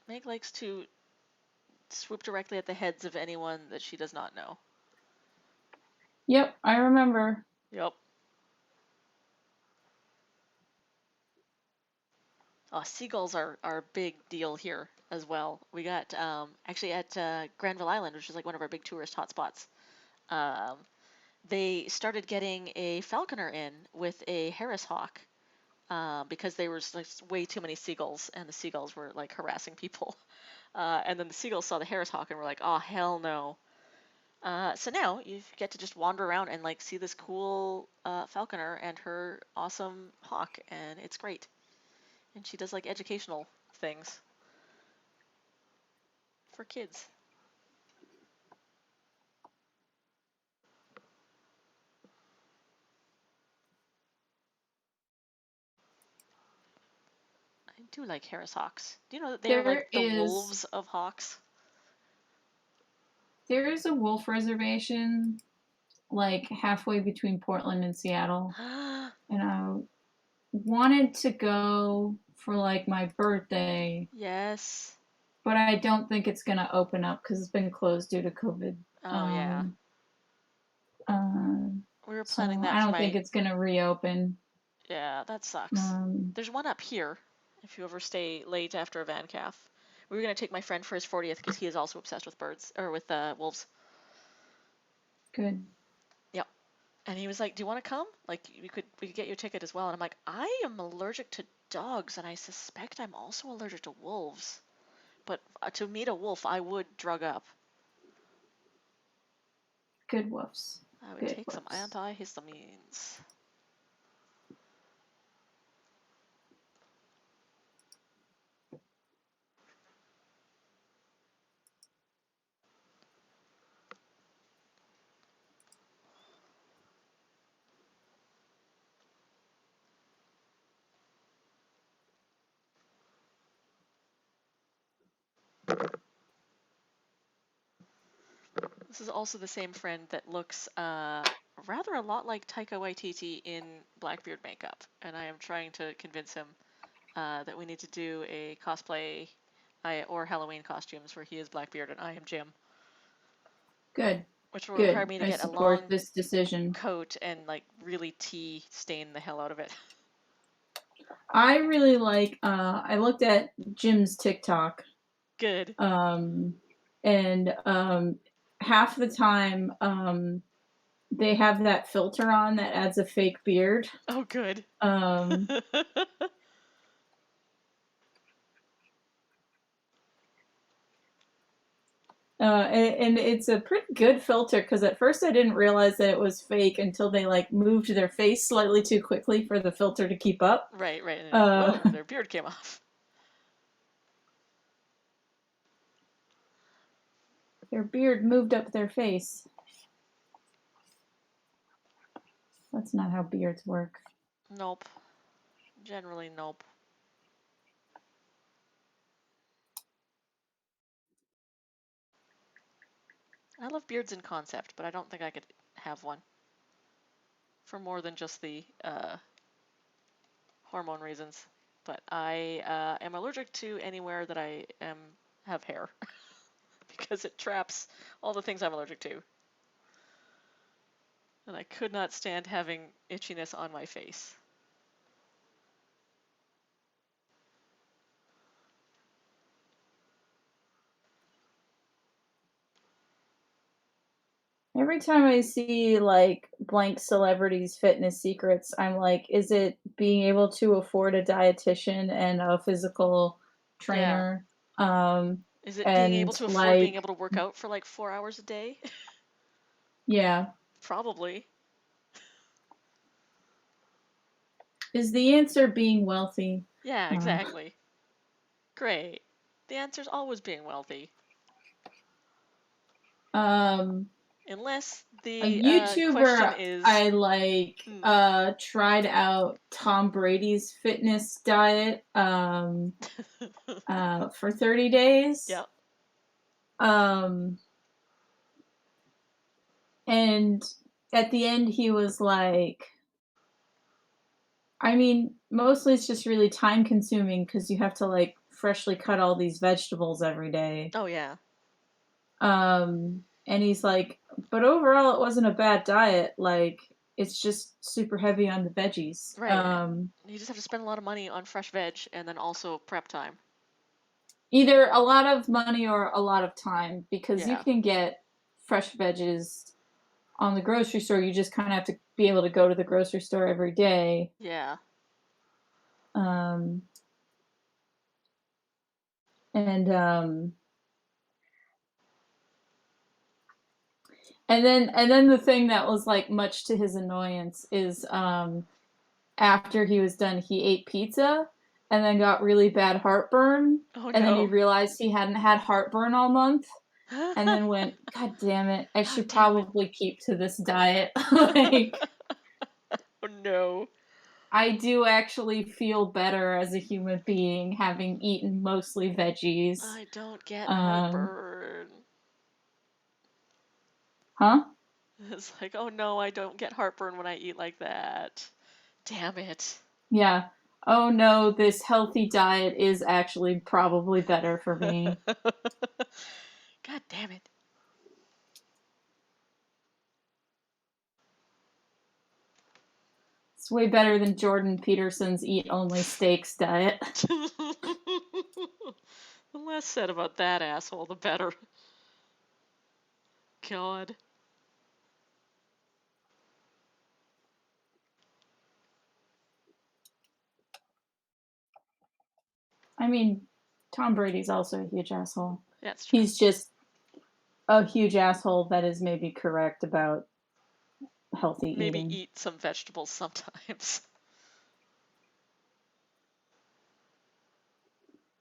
Meg likes to swoop directly at the heads of anyone that she does not know. Yep, I remember. Yep. Oh, seagulls are a big deal here as well. We got actually at Granville Island, which is like one of our big tourist hotspots. Um, they started getting a falconer in with a Harris hawk because there was like way too many seagulls, and the seagulls were like harassing people. And then the seagulls saw the Harris hawk and were like, "Oh hell no!" So now you get to just wander around and like see this cool falconer and her awesome hawk, and it's great. And she does like educational things for kids. I do like Harris hawks. Do you know that they are There like the is wolves of hawks? there is a wolf reservation like halfway between Portland and Seattle, and I wanted to go for like my birthday, Yes. but I don't think it's gonna open up because it's been closed due to COVID. Oh yeah. Um, uh, We were planning so that I for don't think my. it's gonna reopen. Yeah, that sucks. Um, There's one up here if you ever stay late after a van calf. We were gonna take my friend for his 40th because he is also obsessed with birds or with wolves. good. Yep. And he was like, "Do you want to come? Like, we could get you a ticket as well." And I'm like, "I am allergic to dogs, and I suspect I'm also allergic to wolves. But to meet a wolf, I would drug up. Good woofs. I would Good take some woofs. antihistamines." This is also the same friend that looks rather a lot like Taika Waititi in Blackbeard makeup, and I am trying to convince him that we need to do a cosplay or Halloween costumes where he is Blackbeard and I am Jim, Good. which will require Good. me to I get a support long this decision. coat and like really tea stain the hell out of it. I really like. I looked at Jim's TikTok, Good. um, and half the time, they have that filter on that adds a fake beard. Oh, good. Um, and it's a pretty good filter because at first I didn't realize that it was fake until they like moved their face slightly too quickly for the filter to keep up. Right, right. And like, Uh, whoa, their beard came off. their beard moved up their face. That's not how beards work. Nope. Generally, nope. I love beards in concept, but I don't think I could have one for more than just the hormone reasons. But I am allergic to anywhere that I am have hair because it traps all the things I'm allergic to. And I could not stand having itchiness on my face. Every time I see like blank celebrities' fitness secrets, I'm like, is it being able to afford a dietitian and a physical Yeah. trainer? Um, Is it being able and to afford being like, able to work out for like 4 hours a day? yeah, Probably. is the answer being wealthy? Yeah, Uh, exactly. Great. The answer's always being wealthy. um, Unless a the question YouTuber is, I like hmm, tried out Tom Brady's fitness diet for 30 days. yep, Um, and at the end, he was like, I mean, mostly it's just really time consuming because you have to like freshly cut all these vegetables every day. oh yeah, And he's like, but overall, it wasn't a bad diet. Like, it's just super heavy on the veggies. right. You just have to spend a lot of money on fresh veg and then also prep time. Either a lot of money or a lot of time because you Yeah, can get fresh veggies on the grocery store. You just kind of have to be able to go to the grocery store every day. yeah, Um, and and then the thing that was like much to his annoyance is after he was done, he ate pizza and then got really bad heartburn. oh And then he no. realized he hadn't had heartburn all month and then went, God damn it, I Oh should damn it. probably keep to this diet. Like, Oh no. I do actually feel better as a human being having eaten mostly veggies. I don't get Um, heartburn. huh? It's like, oh no, I don't get heartburn when I eat like that. Damn it. Yeah. oh no, this healthy diet is actually probably better for me. God damn it. It's way better than Jordan Peterson's eat only steaks diet. The less said about that asshole, the better. God. I mean, Tom Brady's also a huge asshole. That's true. He's just a huge asshole that is maybe correct about healthy Maybe eating. eat some vegetables sometimes.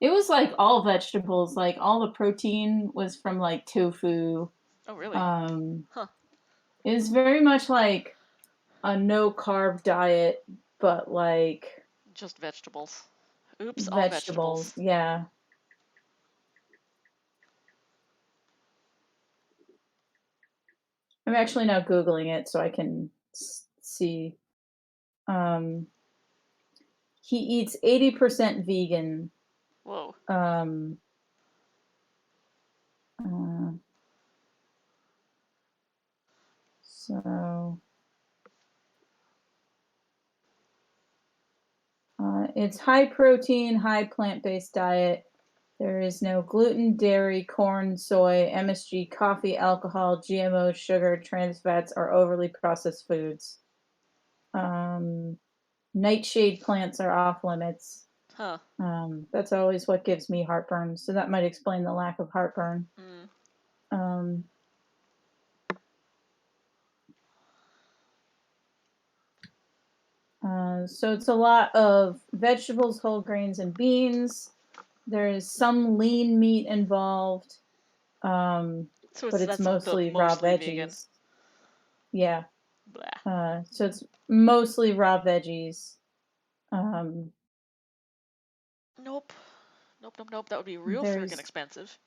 It was like all vegetables, like all the protein was from like tofu. Oh, really? Um, Huh. it was very much like a no carb diet, but like Just vegetables. Oops, all vegetables. vegetables. Yeah. I'm actually now Googling it so I can see. Um, he eats 80% vegan. Whoa. Um, uh, so it's high protein, high plant based diet. There is no gluten, dairy, corn, soy, MSG, coffee, alcohol, GMO, sugar, trans fats, or overly processed foods. Um, Nightshade plants are off limits. Huh. That's always what gives me heartburn, so that might explain the lack of heartburn. Mm. Um, so it's a lot of vegetables, whole grains, and beans. There is some lean meat involved, So but it's that's the mostly raw mostly vegan. veggies. Yeah. Blah. So it's mostly raw veggies. Um, Nope. Nope, nope, nope. That would be real freaking there's expensive.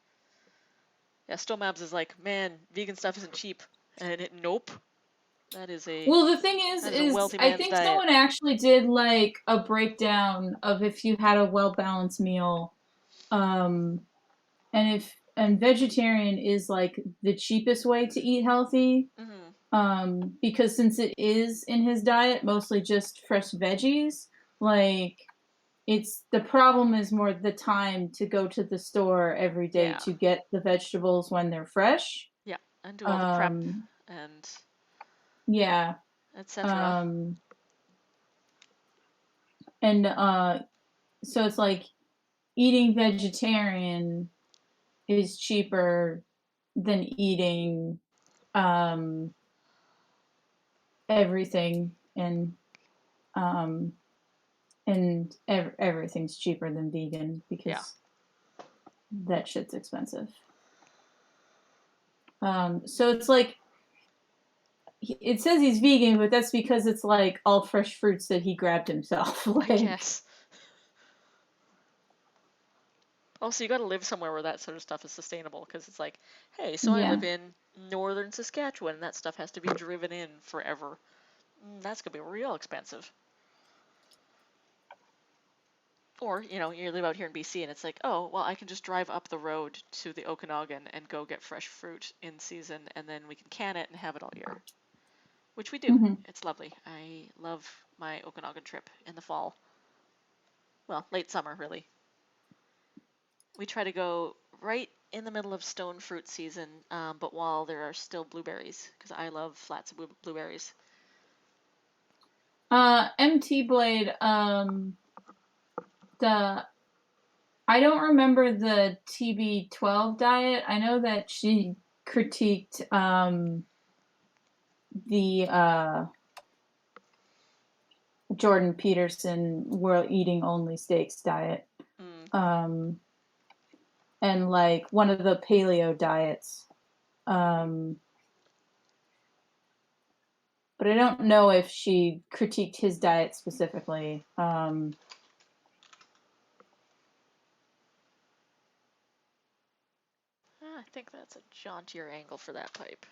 Yeah, Stomabs is like, man, vegan stuff isn't cheap. And nope. That is a well, the thing a is wealthy I man's think diet. someone actually did like a breakdown of if you had a well balanced meal, um, and vegetarian is like the cheapest way to eat healthy. Mm-hmm. Because since it is in his diet mostly just fresh veggies, like it's the problem is more the time to go to the store every day Yeah. to get the vegetables when they're fresh. Yeah. And do all the prep Um, and yeah. etc. Um, and so it's like eating vegetarian is cheaper than eating um, everything, um, and everything's cheaper than vegan Yeah. because that shit's expensive. So it's like it says he's vegan, but that's because it's like all fresh fruits that he grabbed himself. I Like, guess. Also, you got to live somewhere where that sort of stuff is sustainable because it's like, hey, so I yeah. live in northern Saskatchewan and that stuff has to be driven in forever. That's going to be real expensive. Or, you live out here in BC and it's like, oh, well, I can just drive up the road to the Okanagan and go get fresh fruit in season and then we can can it and have it all year, which we do. Hmm. It's lovely. I love my Okanagan trip in the fall. Well, late summer, really. We try to go right in the middle of stone fruit season, but while there are still blueberries, because I love flats of blueberries. MT Blade, the I don't remember the TB12 diet. I know that she critiqued the Jordan Peterson world eating only steaks diet. Mm. Um, and like one of the paleo diets. Um, but I don't know if she critiqued his diet specifically. I think that's a jauntier angle for that pipe.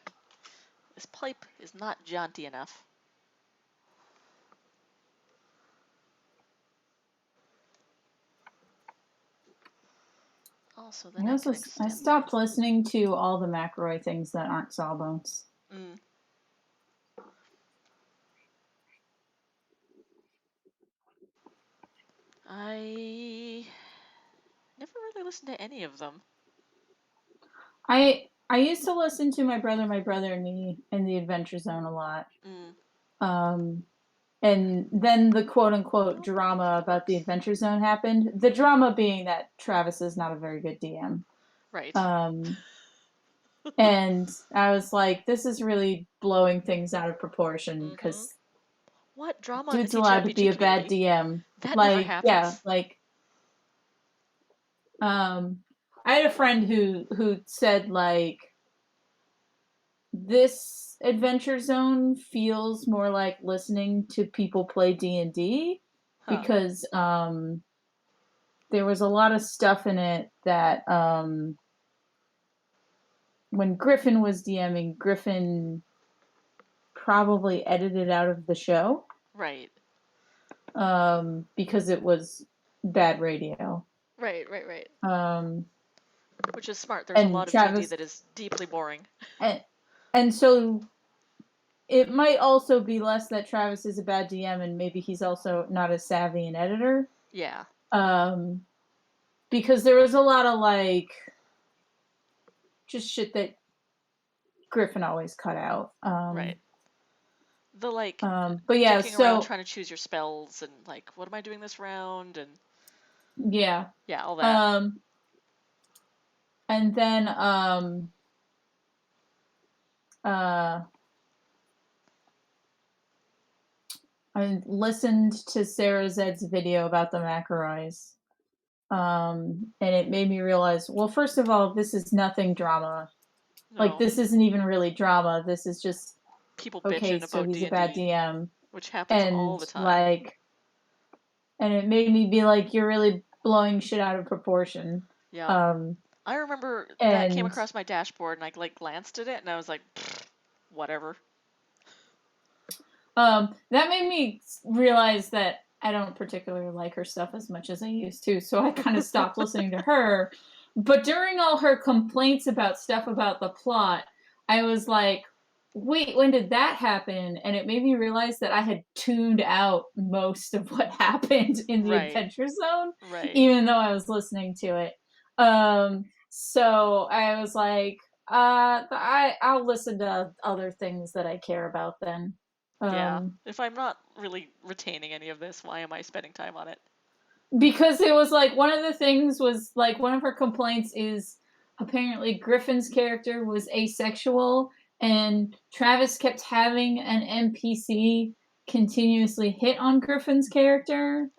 This pipe is not jaunty enough. So then I can I extend stopped listening to all the McElroy things that aren't Sawbones. Mm. I never really listened to any of them. I used to listen to my brother, and me, and the Adventure Zone a lot. And then the quote unquote drama about the Adventure Zone happened. The drama being that Travis is not a very good DM. Right. And I was like, this is really blowing things out of proportion because what drama in the dude's allowed to be TTRPG a bad community? DM. That never Like, happens. yeah, like I had a friend who said like this Adventure Zone feels more like listening to people play D&D because there was a lot of stuff in it that when Griffin was DMing, Griffin probably edited out of the show. Right. Because it was bad radio. Right. Which is smart. There's a lot of D&D that is deeply boring. And so it might also be less that Travis is a bad DM and maybe he's also not as savvy an editor. Yeah. Because there was a lot of like just shit that Griffin always cut out. Right. The like but yeah, dicking around trying to choose your spells and like, what am I doing this round? And yeah. Yeah, all that. And then I listened to Sarah Zed's video about the McElroys. And it made me realize, well, first of all, this is nothing drama. No. Like, this isn't even really drama. This is just people okay, bitching so about he's D&D, a bad DM. which happens all the time. Like, and it made me be like, you're really blowing shit out of proportion. Yeah. I remember that came across my dashboard and I like glanced at it and I was like, whatever. That made me realize that I don't particularly like her stuff as much as I used to, so I kind of stopped listening to her. But during all her complaints about stuff about the plot, I was like, wait, when did that happen? And it made me realize that I had tuned out most of what happened in the Adventure Zone, even though I was listening to it. So I was like, I'll listen to other things that I care about then. Yeah. If I'm not really retaining any of this, why am I spending time on it? Because it was like one of the things was like one of her complaints is apparently Griffin's character was asexual and Travis kept having an NPC continuously hit on Griffin's character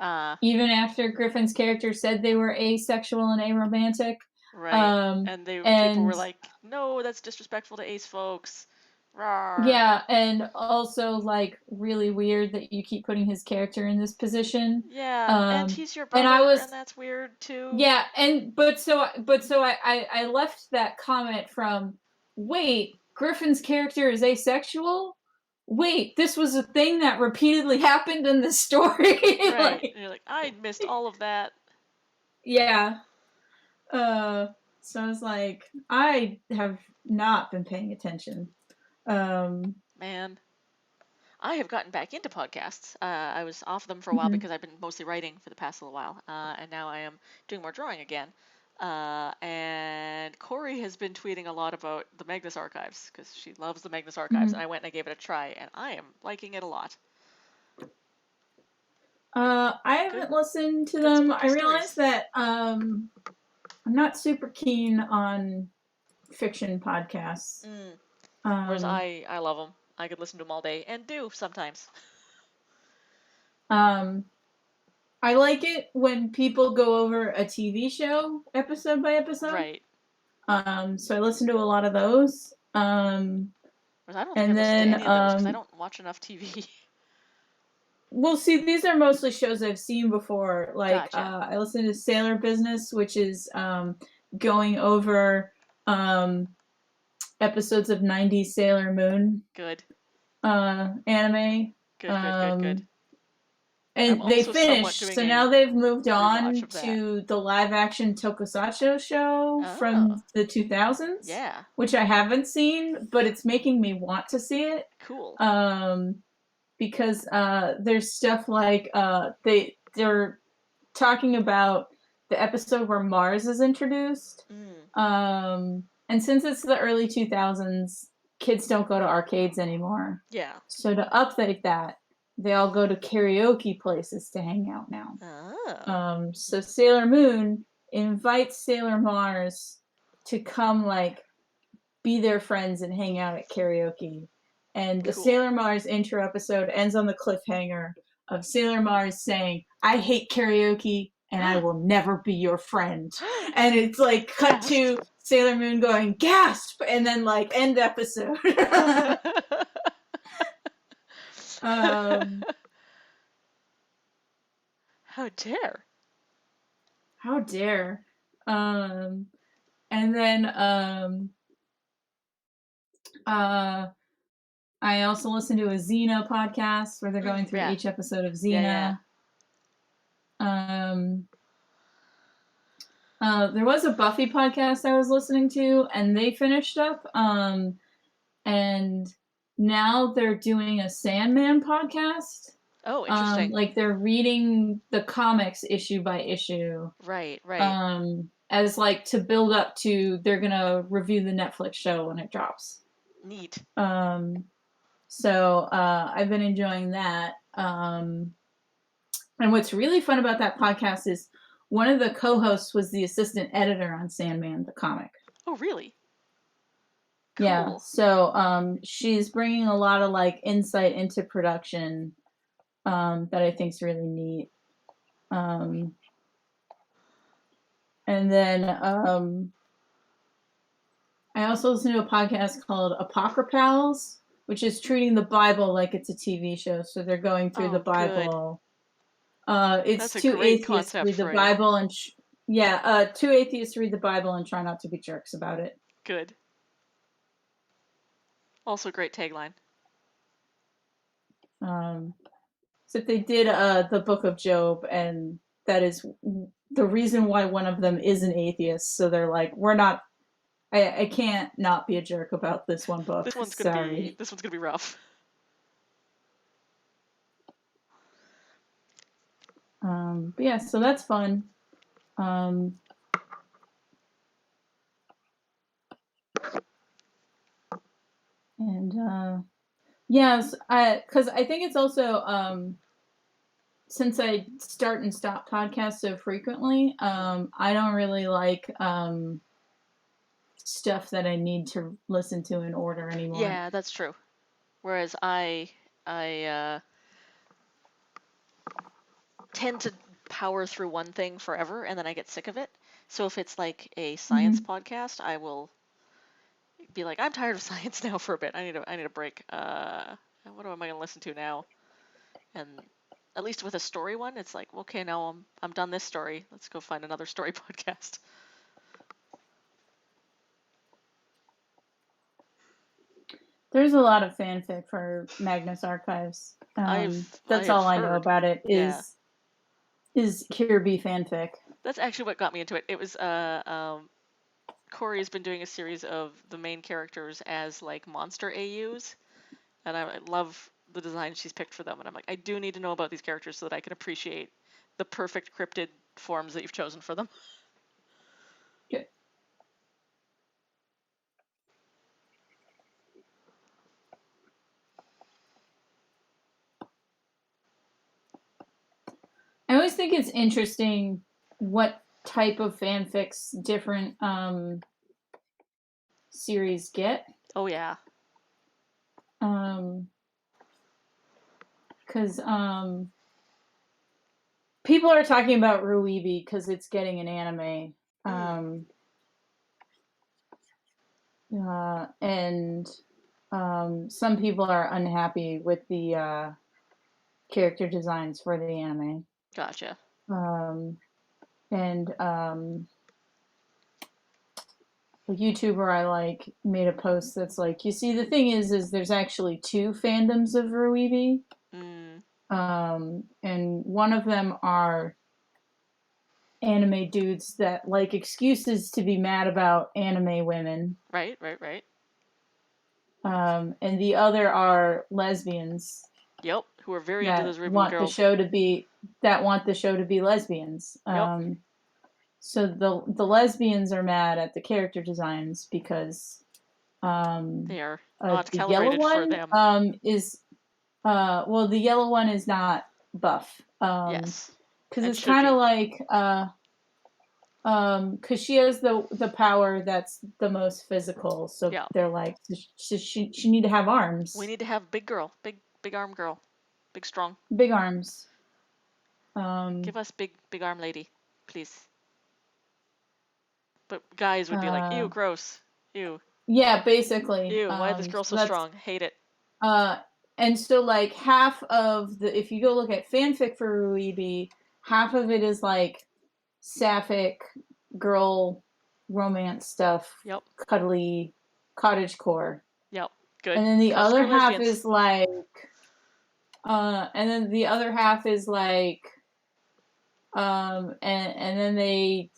even after Griffin's character said they were asexual and aromantic. Right. And people were like, no, that's disrespectful to ace folks. Rawr. Yeah, and also like really weird that you keep putting his character in this position. Yeah, and he's your brother, and that's weird too. Yeah, but so I left that comment from, wait, Griffin's character is asexual? Wait, this was a thing that repeatedly happened in the story. Right. And you're like, I missed all of that. Yeah. So I was like, I have not been paying attention. Man, I have gotten back into podcasts. I was off them for a while because I've been mostly writing for the past little while, and now I am doing more drawing again. And Corey has been tweeting a lot about the Magnus Archives because she loves the Magnus Archives, and I went and I gave it a try, and I am liking it a lot. I haven't listened to them. I realize that I'm not super keen on fiction podcasts. Whereas I love them. I could listen to them all day, and do sometimes. I like it when people go over a TV show episode by episode. Right. So I listen to a lot of those. I don't think I listen to any of those because I don't watch enough TV. Well, see, these are mostly shows I've seen before. Like, Gotcha. I listen to Sailor Business, which is going over episodes of 90s Sailor Moon. Good. Anime. Good. I'm And they also somewhat finished, doing so a now they've moved rewatch on of that. to the live action Tokusatsu show Oh, from the 2000s, yeah, which I haven't seen, but it's making me want to see it. cool. Um, because there's stuff like they're talking about the episode where Mars is introduced. Mm, And since it's the early 2000s, kids don't go to arcades anymore. yeah. So to update that, they all go to karaoke places to hang out now. Oh, So Sailor Moon invites Sailor Mars to come like be their friends and hang out at karaoke. And the cool. Sailor Mars intro episode ends on the cliffhanger of Sailor Mars saying, "I hate karaoke and I will never be your friend." And it's like cut Gasp. to Sailor Moon going, "Gasp!" And then like end episode. um, How dare? how dare. Um, and then uh, I also listen to a Xena podcast where they're going through Yeah, each episode of yeah, yeah. Xena. Um, there was a Buffy podcast I was listening to, and they finished up. And now they're doing a Sandman podcast. Oh, interesting. Like they're reading the comics issue by issue. Right, right. As like to build up to they're gonna review the Netflix show when it drops. Neat. Um, so I've been enjoying that. And what's really fun about that podcast is one of the co-hosts was the assistant editor on Sandman, the comic. Oh, really? Yeah. Cool. So she's bringing a lot of like insight into production that I think is really neat. And then I also listen to a podcast called Apocryphals, which is treating the Bible like it's a TV show. So they're going through the Oh, good. Bible. It's That's a two great atheists concept read the for a Bible and two atheists read the Bible and try not to be jerks about it. good. Also, great tagline. Except they did the Book of Job, and that is the reason why one of them is an atheist. So they're like, we're not. I can't not be a jerk about this one book. Sorry. This one's gonna be rough. But yeah, so that's fun. Um, and yes, because I think it's also since I start and stop podcasts so frequently, I don't really like stuff that I need to listen to in order anymore. Yeah, that's true. Whereas I tend to power through one thing forever and then I get sick of it. So if it's like a science podcast, I will be like, I'm tired of science now for a bit. I need a break. What am I gonna listen to now? And at least with a story one, it's like, okay, now I'm done this story. Let's go find another story podcast. There's a lot of fanfic for Magnus Archives. That's all I know Heard. about it Yeah. is Kirby fanfic. That's actually what got me into it. It was Corey has been doing a series of the main characters as like monster AUs, and I love the design she's picked for them. And I'm like, I do need to know about these characters so that I can appreciate the perfect cryptid forms that you've chosen for them. Good. I always think it's interesting what type of fanfics different series get. Oh yeah. Because people are talking about Ruibi because it's getting an anime. And some people are unhappy with the character designs for the anime. Gotcha. And a YouTuber I like made a post that's like, you see, the thing is there's actually two fandoms of Ruibi. And one of them are anime dudes that like excuses to be mad about anime women. Right, right, right. And the other are lesbians Yep, who are very into that those Rainbow want the Girls. show to be lesbians. Yep, So the lesbians are mad at the character designs because they are not the yellow calibrated for one them. is well, the yellow one is not buff, Yes, because and it's should kind of be. like because she has the power that's the most physical, so Yeah, they're like she need to have we arms, need to have big girl, big arm girl, big strong. big arms. um Give us big arm lady, please. But guys would be like, ew, uh gross, ew, yeah, basically. ew. Why is this girl So so that's strong? Hate it. uh and so like half of the if you go look at fanfic for Ruibi, half of it is like sapphic girl romance stuff, Yep, cuddly cottagecore. yep. Good. And then the Classic other for half lesbians. is like and then the other half is like and then they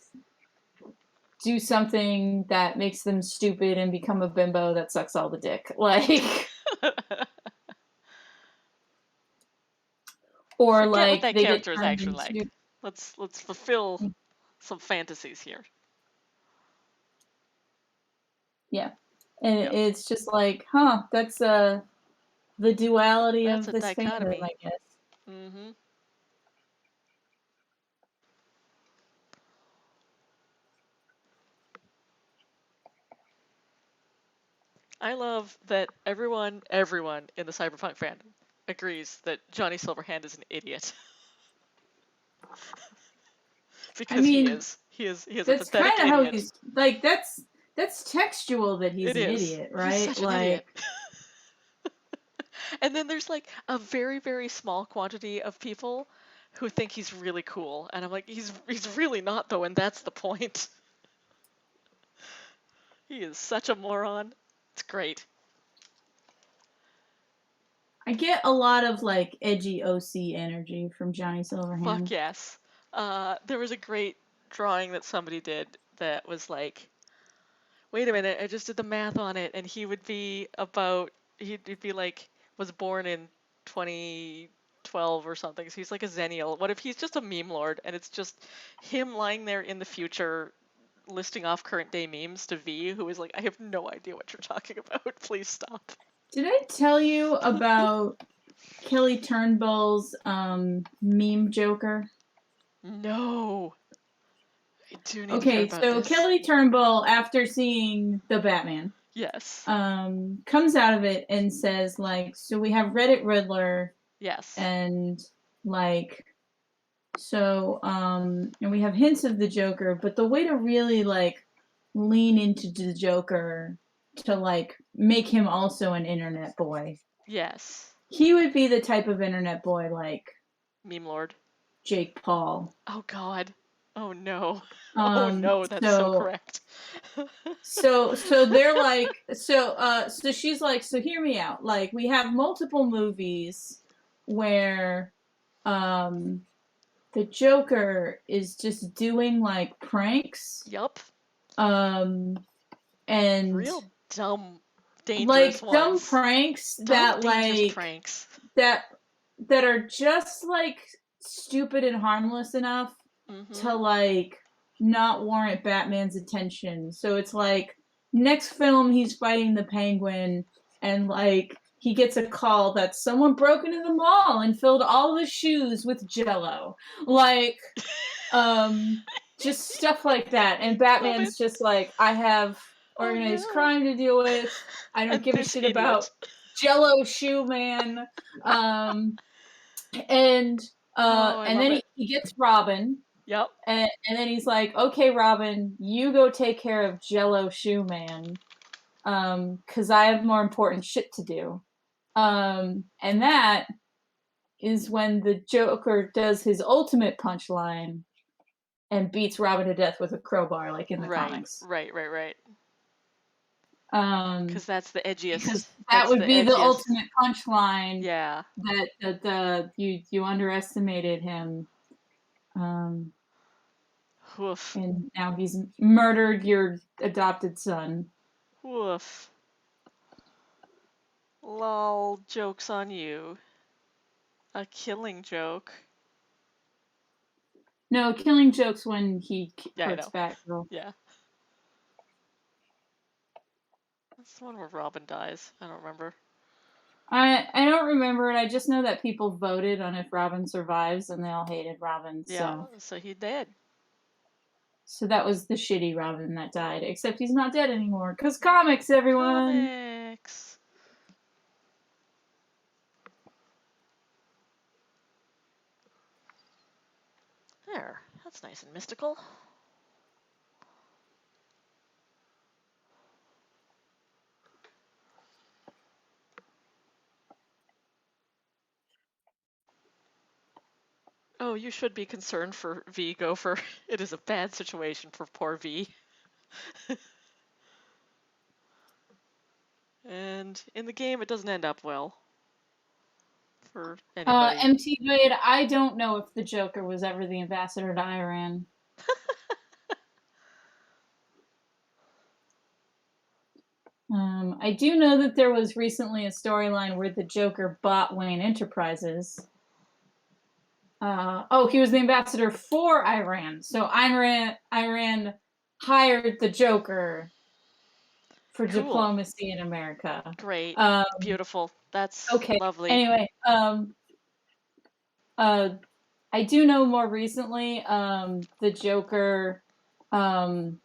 do something that makes them stupid and become a bimbo that sucks all the dick. Like or Forget what like that they get character is turned actually like. into Let's fulfill some fantasies here. yeah. And Yep, it's just like, huh, that's the duality that's of a this fandom, dichotomy. I guess. Mm-hmm. I love that everyone in the cyberpunk fandom agrees that Johnny Silverhand is an idiot. I Because he mean, is. He is a that's pathetic kind of how idiot. he's like that's textual that he's It an is. idiot, He's right? such an idiot. Like And then there's like a very small quantity of people who think he's really cool, and I'm like, he's really not though, and that's the point. He is such a moron. It's great. I get a lot of like edgy OC energy from Johnny Fuck Silverhand. yes. There was a great drawing that somebody did that was like, wait a minute, I just did the math on it, and he'd be like, was born in 2012 or something, so he's like a Xennial. What if he's just a meme lord, and it's just him lying there in the future listing off current day memes to V, who is like, I have no idea what you're talking about. Please stop. Did I tell you about Kelly Turnbull's meme Joker? No, I do need to hear Okay, about so this. Kelly Turnbull, after seeing the Batman, Yes. comes out of it and says like, so we have Reddit Riddler Yes. and like so and we have hints of the Joker, but the way to really like lean into the Joker to like make him also an internet boy. Yes. He would be the type of internet boy like Meme lord. Jake Paul. Oh god. Oh no. Oh Um no, that's so so correct. so they're like so she's like, so hear me out. Like we have multiple movies where um the Joker is just doing like pranks Yup. um and Real dumb, dangerous like dumb ones. pranks Dumb, that dangerous like pranks. that that are just like stupid and harmless enough Mm-hmm. to like not warrant Batman's attention. So it's like next film he's fighting the Penguin and like he gets a call that someone broke into the mall and filled all the shoes with jello. Like just stuff like that. And Love it. Batman's just like, I have Oh organized no. crime to deal with. I don't And give a this shit about idiot. Jello Shoe Man. Um, and Oh, I and love then it. he gets Robin, Yep. and then he's like, okay, Robin, you go take care of Jello Shoe Man, because I have more important shit to do. And that is when the Joker does his ultimate punchline and beats Robin to death with a crowbar, like in the Right. comics. Right. Right. Right. Because that's the Because edgiest. that That's would the be the edgiest. ultimate punchline Yeah. that you underestimated him, um, Woof. and now he's murdered your adopted son. Woof. Lol. Joke's on you. A killing joke. No, killing jokes when he Yeah, I hurts know. Batgirl. Yeah. That's the one where Robin dies. I don't remember. I don't remember it. I just know that people voted on if Robin survives, and they all hated Robin. Yeah, so he dead. So that was the shitty Robin that died. Except he's not dead anymore. 'Cause comics, everyone. Comics. There. That's nice and mystical. Oh, you should be concerned for V Gopher. It is a bad situation for poor V. And in the game, it doesn't end up well for anybody. MT Blade, I don't know if the Joker was ever the ambassador to Iran. I do know that there was recently a storyline where the Joker bought Wayne Enterprises. He was the ambassador for Iran. So Iran hired the Joker for Cool. diplomacy in America. Great. Beautiful. That's Okay. lovely. Anyway, I do know more recently, the Joker, one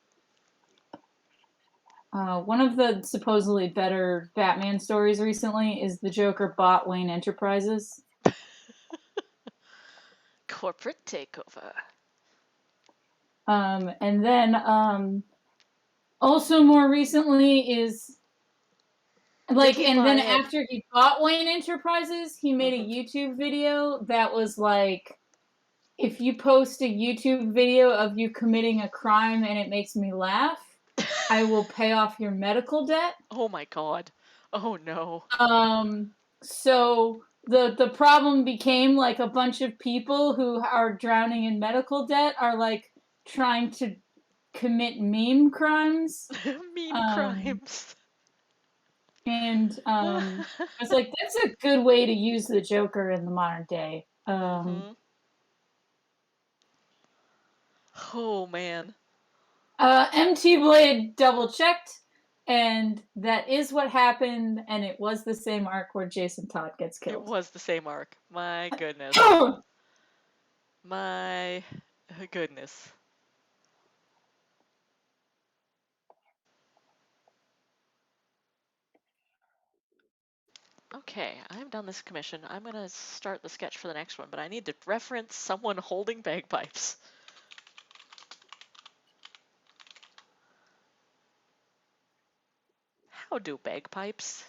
of the supposedly better Batman stories recently is the Joker bought Wayne Enterprises. Corporate takeover. And then also more recently is and then after he bought Wayne Enterprises, he made a YouTube video that was like, if you post a YouTube video of you committing a crime and it makes me laugh, I will pay off your medical debt. Oh my god. Oh no. So the problem became like a bunch of people who are drowning in medical debt are like trying to commit meme crimes. Meme crimes. And I was like, that's a good way to use the Joker in the modern day. Oh man. MT Blade double checked, and that is what happened, and it was the same arc where Jason Todd gets It killed. was the same arc. My goodness. My goodness. Okay, I've done this commission. I'm going to start the sketch for the next one, but I need to reference someone holding bagpipes. How do bagpipes?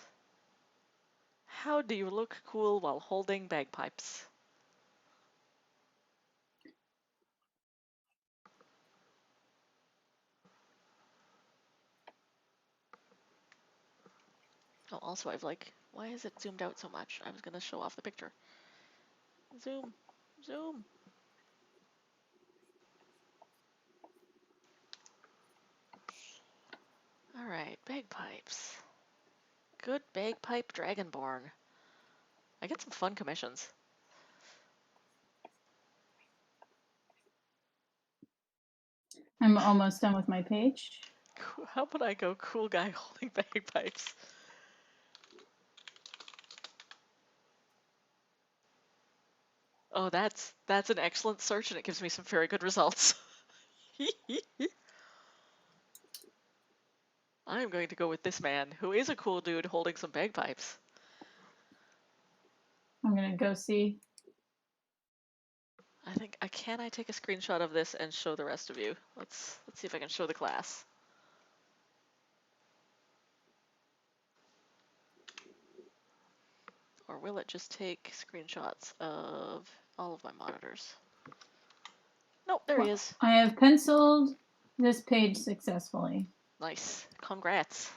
How do you look cool while holding bagpipes? Oh, also I've why is it zoomed out so much? I was going to show off the picture. Zoom. Zoom. Alright, bagpipes. Good bagpipe dragonborn. I get some fun commissions. I'm almost done with my page. How about I go cool guy holding bagpipes? Oh, that's an excellent search, and it gives me some very good results. I'm going to go with this man, who is a cool dude holding some bagpipes. I'm gonna go see. Can I take a screenshot of this and show the rest of you? Let's see if I can show the class. Or will it just take screenshots of all of my monitors? Nope, there he is. I have penciled this page successfully. Nice. Congrats.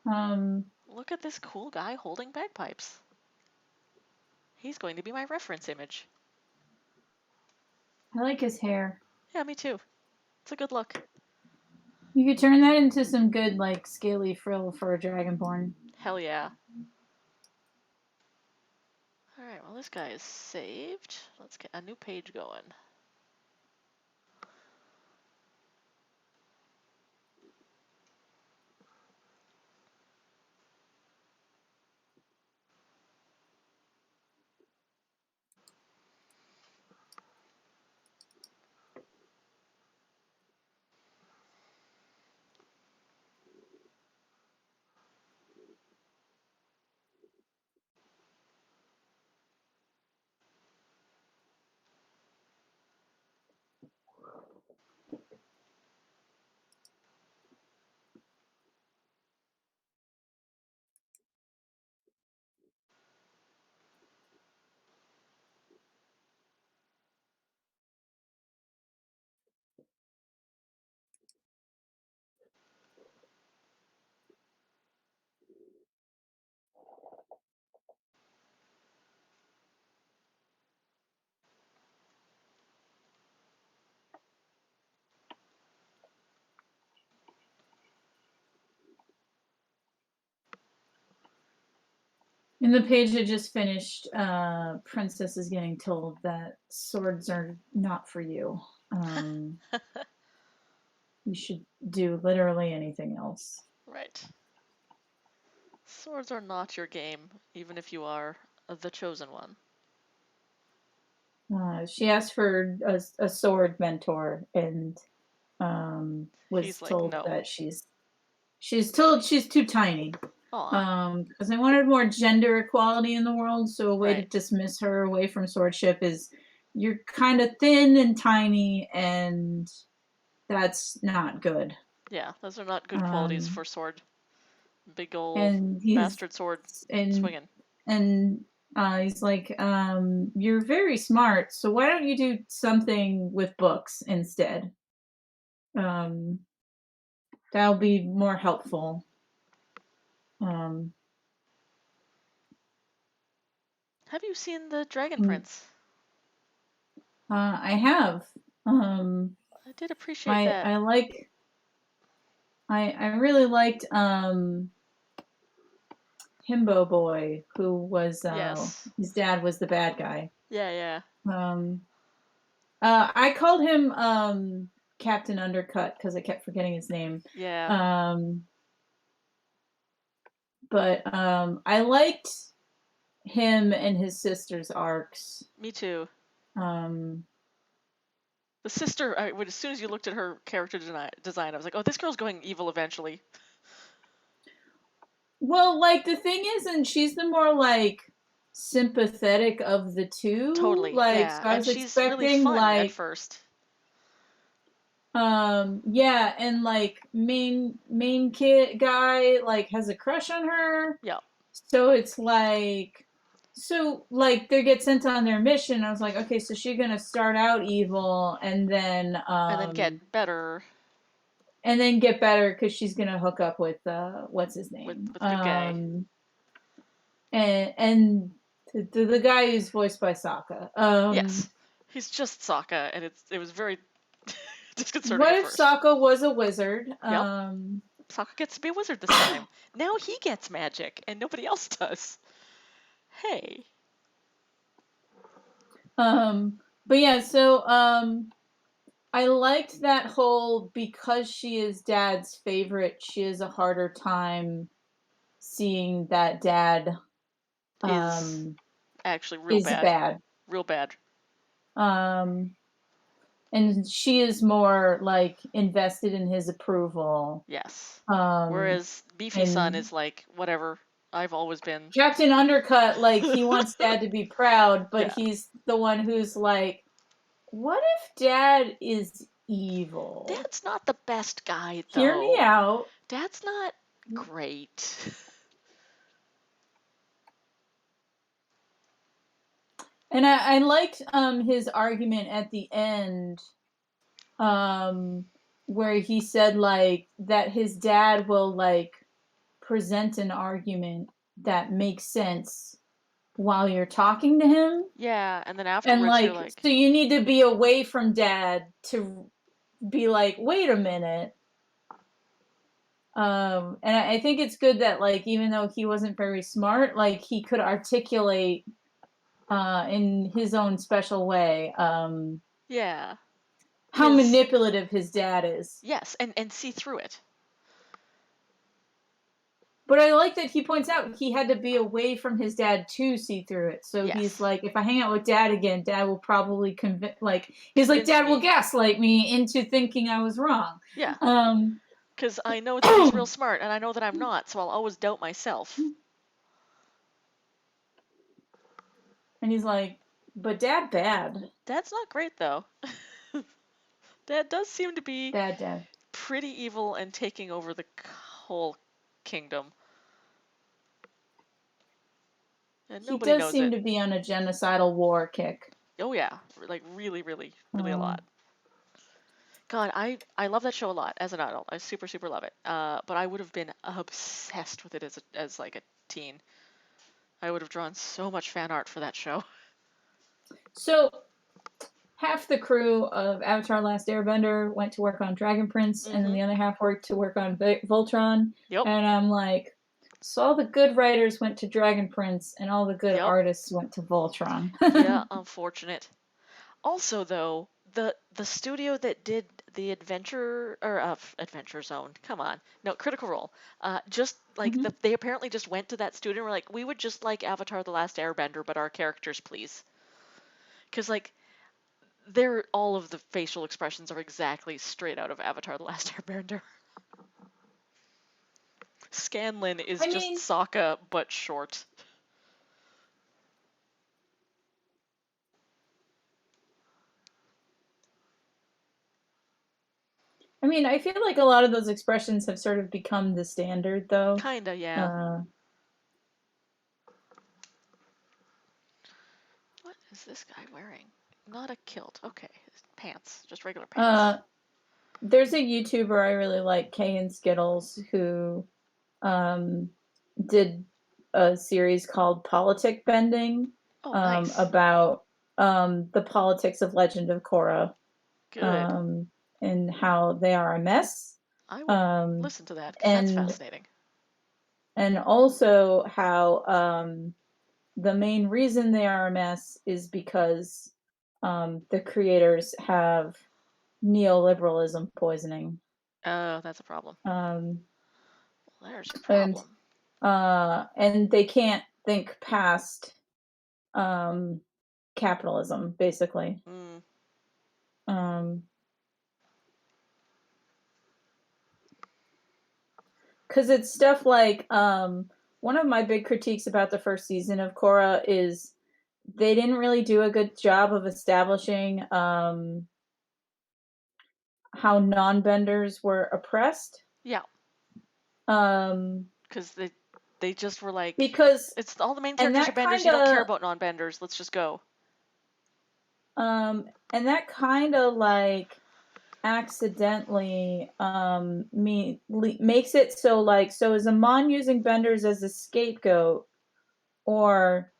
Look at this cool guy holding bagpipes. He's going to be my reference image. I like his hair. Yeah, me too. It's a good look. You could turn that into some good, like, scaly frill for a dragonborn. Hell yeah. Alright, well, this guy is saved. Let's get a new page going. In the page I just finished, Princess is getting told that swords are not for you. You should do literally anything else. Right. Swords are not your game, even if you are the chosen one. She asked for a sword mentor and was He's like, told no. that she's told she's too tiny. Aw. Because I wanted more gender equality in the world, so a way to Right. dismiss her away from swordship is you're kind of thin and tiny, and that's not good. Yeah, those are not good qualities Um, for sword. Big ol' and he's bastard sword and swinging. and he's like, you're very smart, so why don't you do something with books instead? Um, that'll be more helpful. Um, Have you seen the Dragon mm, Prince? I have. Um, I did appreciate I that. I like I really liked Himbo Boy, who was Yes. his dad was the bad guy. Yeah, yeah. Um, I called him Captain Undercut because I kept forgetting his name. Yeah. Um, but I liked him and his sister's arcs. Me too. Um, The sister, as soon as you looked at her character design, I was like, oh, this girl's going evil eventually. well, like the thing is, and she's the more like sympathetic of the two. Totally, Like, yeah. so I And was she's really expecting fun at like first. yeah, and like main kid guy like has a crush on her. Yeah. So it's like so like they get sent on their mission. I was like, okay, so she's gonna start out evil And then get better and then get better because she's gonna hook up with what's his with name? good gay. And the guy who's voiced by Sokka. Yes. He's just Sokka, and it was very disconcerting What at if first. Sokka was a wizard? Yep. Sokka gets to be a wizard this time. Now he gets magic, and nobody else does. Hey. But yeah, so I liked that whole because she is dad's favorite, she has a harder time seeing that dad Is um actually real is bad. bad. Real bad. Um and she is more like invested in his approval. Yes. Um Whereas Beefy Son and is like, whatever. I've always been. Captain Undercut, like he wants dad to be proud, but Yeah. he's the one who's like, what if dad is evil? Dad's not the best guy, Hear me though. out. Dad's not great. And I liked his argument at the end, um, where he said like that his dad will like present an argument that makes sense while you're talking to him. Yeah, and then And afterwards you're like, like, so you need to be away from dad to be like, wait a minute. And I think it's good that like, even though he wasn't very smart, like he could articulate in his own special way yeah, how his manipulative his dad is. yes, and see through it. But I like that he points out he had to be away from his dad to see through it. So he's Yes, like, if I hang out with dad again, dad will probably he's like, convince dad will me. gaslight me into thinking I was wrong. Yeah, Um, because I know that he's real smart, and I know that I'm not, so I'll always doubt myself. and he's like, but dad bad. Dad's not great though. Dad does seem to be Bad dad. pretty evil and taking over the whole kingdom, and He nobody does knows seem it. to be on a genocidal war kick. Oh yeah, like really, really, really a lot. Um, God, I love that show a lot as an adult. I super super love it. But I would have been obsessed with it as like a teen. I would have drawn so much fan art for that show. so half the crew of Avatar: Last Airbender went to work on Dragon Prince, and then Mm-hmm. the other half worked to work on Voltron. Yep. And I'm like, so all the good writers went to Dragon Prince, and all the good Yep. artists went to Voltron. Yeah, unfortunate. Also, though, the studio that did the Adventure Zone, come on, no, Critical Role, just like Mhm. they apparently just went to that studio and were like, we would just like Avatar: The Last Airbender, but our characters, please, because like they're all of the facial expressions are exactly straight out of Avatar: The Last Airbender. Scanlan is I just mean, Sokka but short. I feel like a lot of those expressions have sort of become the standard, though. Kinda, yeah. Uh, What is this guy wearing? Not a kilt. Okay, pants, just regular pants. uh, there's a YouTuber I really like, Kay and Skittles, who um, did a series called Politic Bending Oh, nice. about the politics of Legend of Korra Good. um, and how they are a mess. I will Um, listen to that because that's and fascinating. and also how the main reason they are a mess is because the creators have neoliberalism poisoning. Oh, that's a problem. Um, Well, there's a and problem. and they can't think past um, capitalism, basically. Mm. Um, because it's stuff like one of my big critiques about the first season of Korra is they didn't really do a good job of establishing how non-benders were oppressed. Yeah, Um, because they just were like, because it's all the main and characters are that benders. kind You don't care of about non-benders. Let's just go. like accidentally makes it so like, so is Amon using benders as a scapegoat, or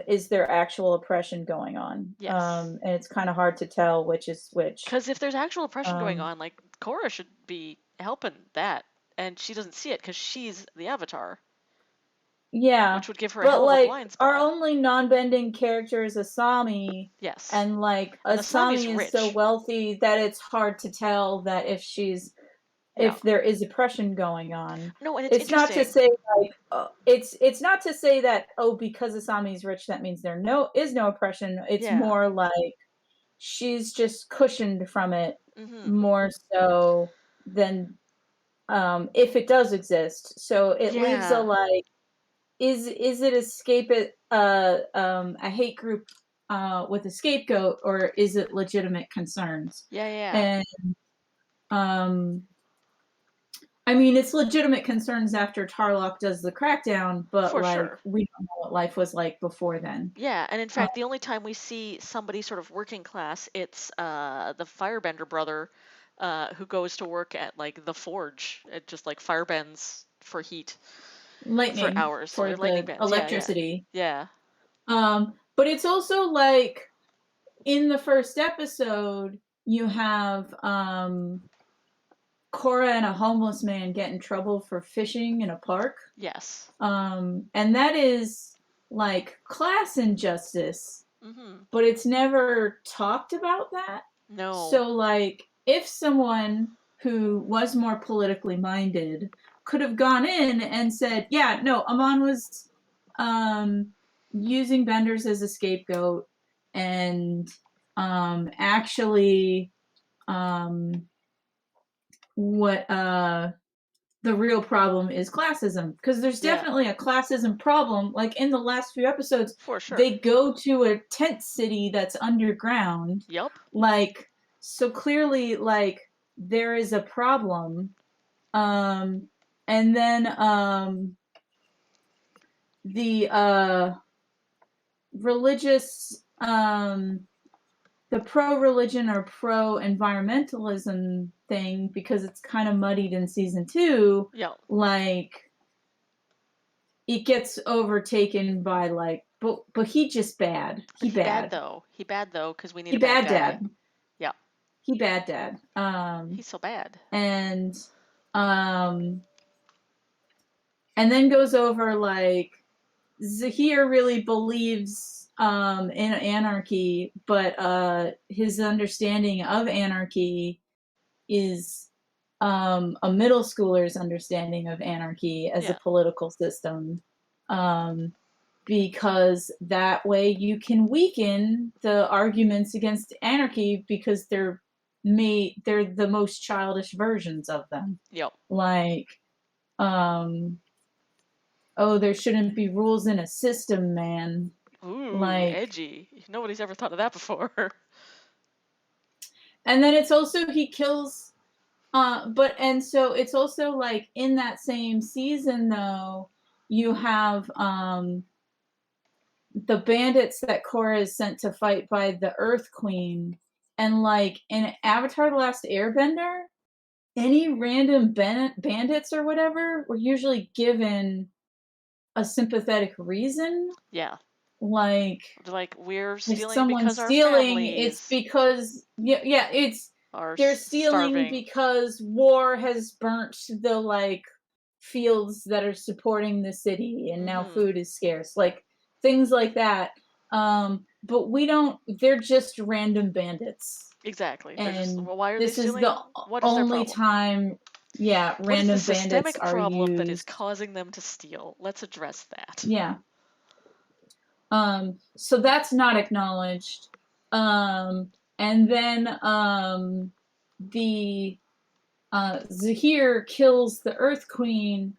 is there actual oppression going on? Yes. And it's kind of hard to tell which is which. Because if there's actual oppression going Um, on, like Korra should be helping that, and she doesn't see it because she's the Avatar, yeah, which would give her a but hell of a like blind our spot. only non-bending character is Asami, Yes. and like And Asami's Asami is so rich. wealthy that it's hard to tell that Yeah. if there is oppression going on. No, and it's It's not to interesting. say like it's not to say that, oh, because Asami's rich that means there no oppression. It's Yeah. more like she's just cushioned from it Mm-hmm. more so than if it does exist. So it leaves a Yeah. like, is it a hate group with a scapegoat, or is it legitimate concerns? Yeah, yeah. And um it's legitimate concerns after Tarlock does the crackdown, but For like sure. we don't know what life was like before then. Yeah, and in Uh, fact, the only time we see somebody sort of working class, it's the Firebender brother, who goes to work at like the forge. It just like firebends for heat for lightning hours, for or lightning the bands. Yeah, yeah, electricity. yeah. But it's also like in the first episode, you have Cora and a homeless man get in trouble for fishing in a park. Yes. And that is like class injustice, Mm-hmm. but it's never talked about that. No. So, like, if someone who was more politically minded could have gone in and said, yeah, no, Amon was using Benders as a scapegoat and actually what the real problem is classism, because there's Yeah. definitely a classism problem. Like in the last few episodes, For sure. they go to a tent city that's underground. Yup. Like, so clearly, like, there is a problem. And then the religious the pro-religion or pro-environmentalism thing, because it's kind of muddied in season 2, Yup. like it gets overtaken by like, but he just bad. But He he bad bad. though. He bad though, because we need He a bad bad guy. dad. Yeah. He bad dad. He's so bad. And um and then goes over like Zahir really believes in anarchy, but his understanding of anarchy is a middle schooler's understanding of anarchy as a Yeah. political system, because that way you can weaken the arguments against anarchy, because they're the most childish versions of them. Yup. Like, oh, there shouldn't be rules in a system, man. Ooh, Like, edgy. Nobody's ever thought of that before. and then it's also he kills but and so it's also like in that same season though, you have the bandits that Korra is sent to fight by the Earth Queen, and like in Avatar: The Last Airbender, any random bandits or whatever were usually given a sympathetic reason. Yeah. Like, Like, we're if stealing someone's because our stealing, it's families because it's are they're stealing starving. because war has burnt the like fields that are supporting the city, and now Mm-hmm. food is scarce, like things like that. But we don't, they're just random bandits, Exactly. They're just, and well, why are they this is the stealing? What is their only problem? time, yeah, What is the random bandits systemic are problem that is used. causing them to steal? Let's address that. Yeah. So that's not acknowledged. And then the Zahir kills the Earth Queen,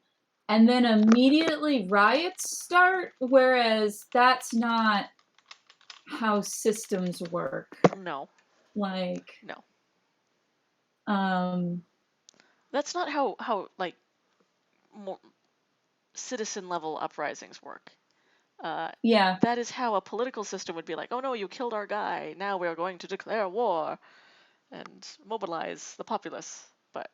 and then immediately riots start, whereas that's not how systems work. No. Like, No. um, That's not how like more citizen level uprisings work. yeah, That is how a political system would be like, oh no, you killed our guy. Now we are going to declare war and mobilize the populace. But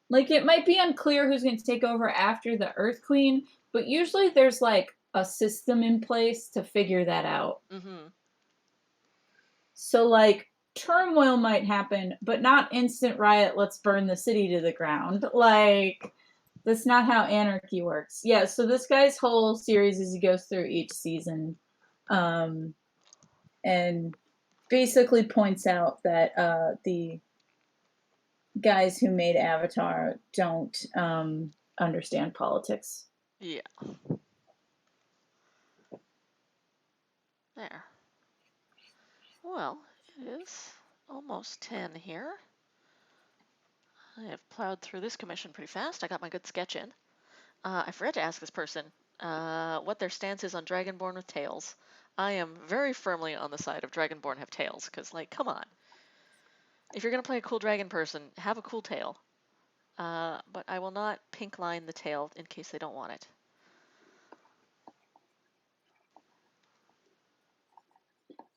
like it might be unclear who's going to take over after the Earth Queen, but usually there's like a system in place to figure that out. mm-hmm. So, like, turmoil might happen, but not instant riot, let's burn the city to the ground. Like, that's not how anarchy works. Yeah, so this guy's whole series as he goes through each season, and basically points out that the guys who made Avatar don't understand politics. Yeah. There. Well, it is almost 10 here. I have plowed through this commission pretty fast. I got my good sketch in. I forgot to ask this person what their stance is on Dragonborn with tails. I am very firmly on the side of Dragonborn have tails, because, like, come on. If you're going to play a cool dragon person, have a cool tail. But I will not pink line the tail in case they don't want it.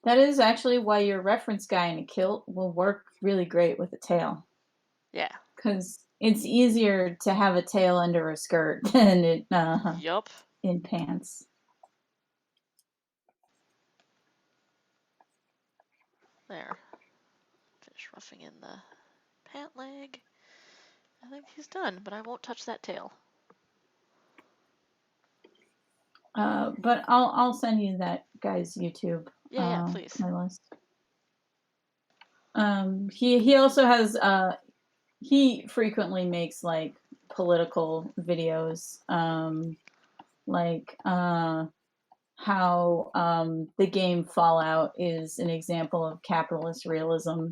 That is actually why your reference guy in a kilt will work really great with a tail. Yeah. Because it's easier to have a tail under a skirt than it Yup. in pants. There. Finish roughing in the pant leg. I think he's done, but I won't touch that tail. But I'll send you that guy's YouTube. Yeah, please. playlist. He also has he frequently makes like political videos, like how the game Fallout is an example of capitalist realism.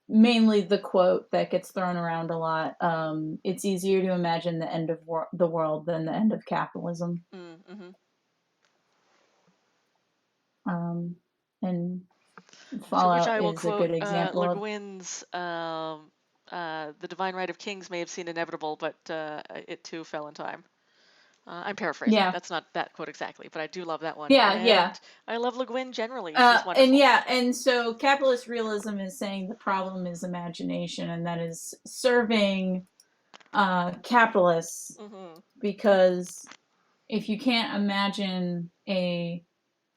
Mainly the quote that gets thrown around a lot. It's easier to imagine the end of the world than the end of capitalism. Mm-hmm. And To which Fallout I will is a quote good example Le of. Guin's The Divine Right of Kings may have seemed inevitable, but it too fell in time. I'm paraphrasing. Yeah. That's not that quote exactly, but I do love that one. Yeah, and yeah. I love Le Guin generally. She's wonderful. And yeah, and so capitalist realism is saying the problem is imagination, and that is serving capitalists, because if you can't imagine a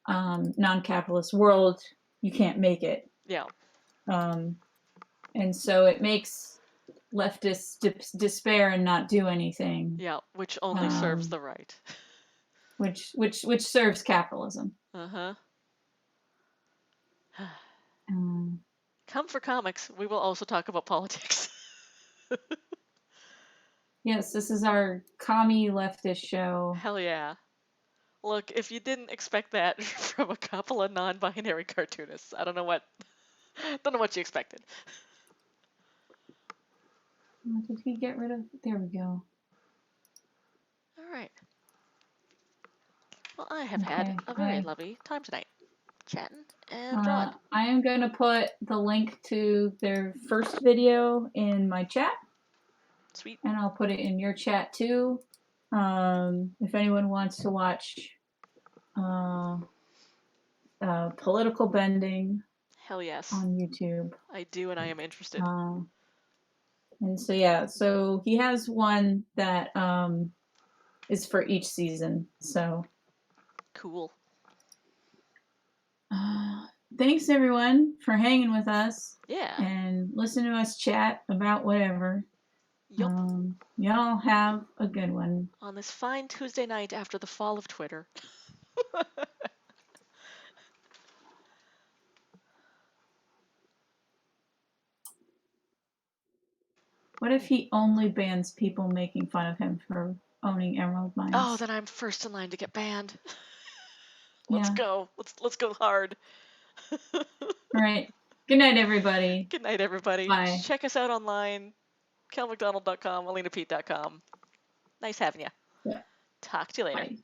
non-capitalist world, you can't make it. Yeah. And so it makes leftists despair and not do anything. Yeah, which only serves the right. Which serves capitalism. Uh-huh. Come for comics. We will also talk about politics. Yes, this is our commie leftist show. Hell yeah. Look, if you didn't expect that from a couple of non-binary cartoonists, I don't know what you expected. Did he get rid of? There we go. All right. Well, I have had a very lovely time tonight, chatting and drawing. I am going to put the link to their first video in my chat. Sweet. And I'll put it in your chat too. If anyone wants to watch political bending. Hell yes. On YouTube. I do, and I am interested. And so yeah, so he has one that is for each season. So cool. Thanks everyone for hanging with us. Yeah. And listen to us chat about whatever. Yup. Y'all have a good one. On this fine Tuesday night after the fall of Twitter. What if he only bans people making fun of him for owning emerald mines? Oh, then I'm first in line to get banned. Let's go. Let's go hard. All right. Good night, everybody. Good night, everybody. Bye. Check us out online. KelMcDonald.com, AlenaPete.com. Nice having you. Yeah. Talk to you later. Bye.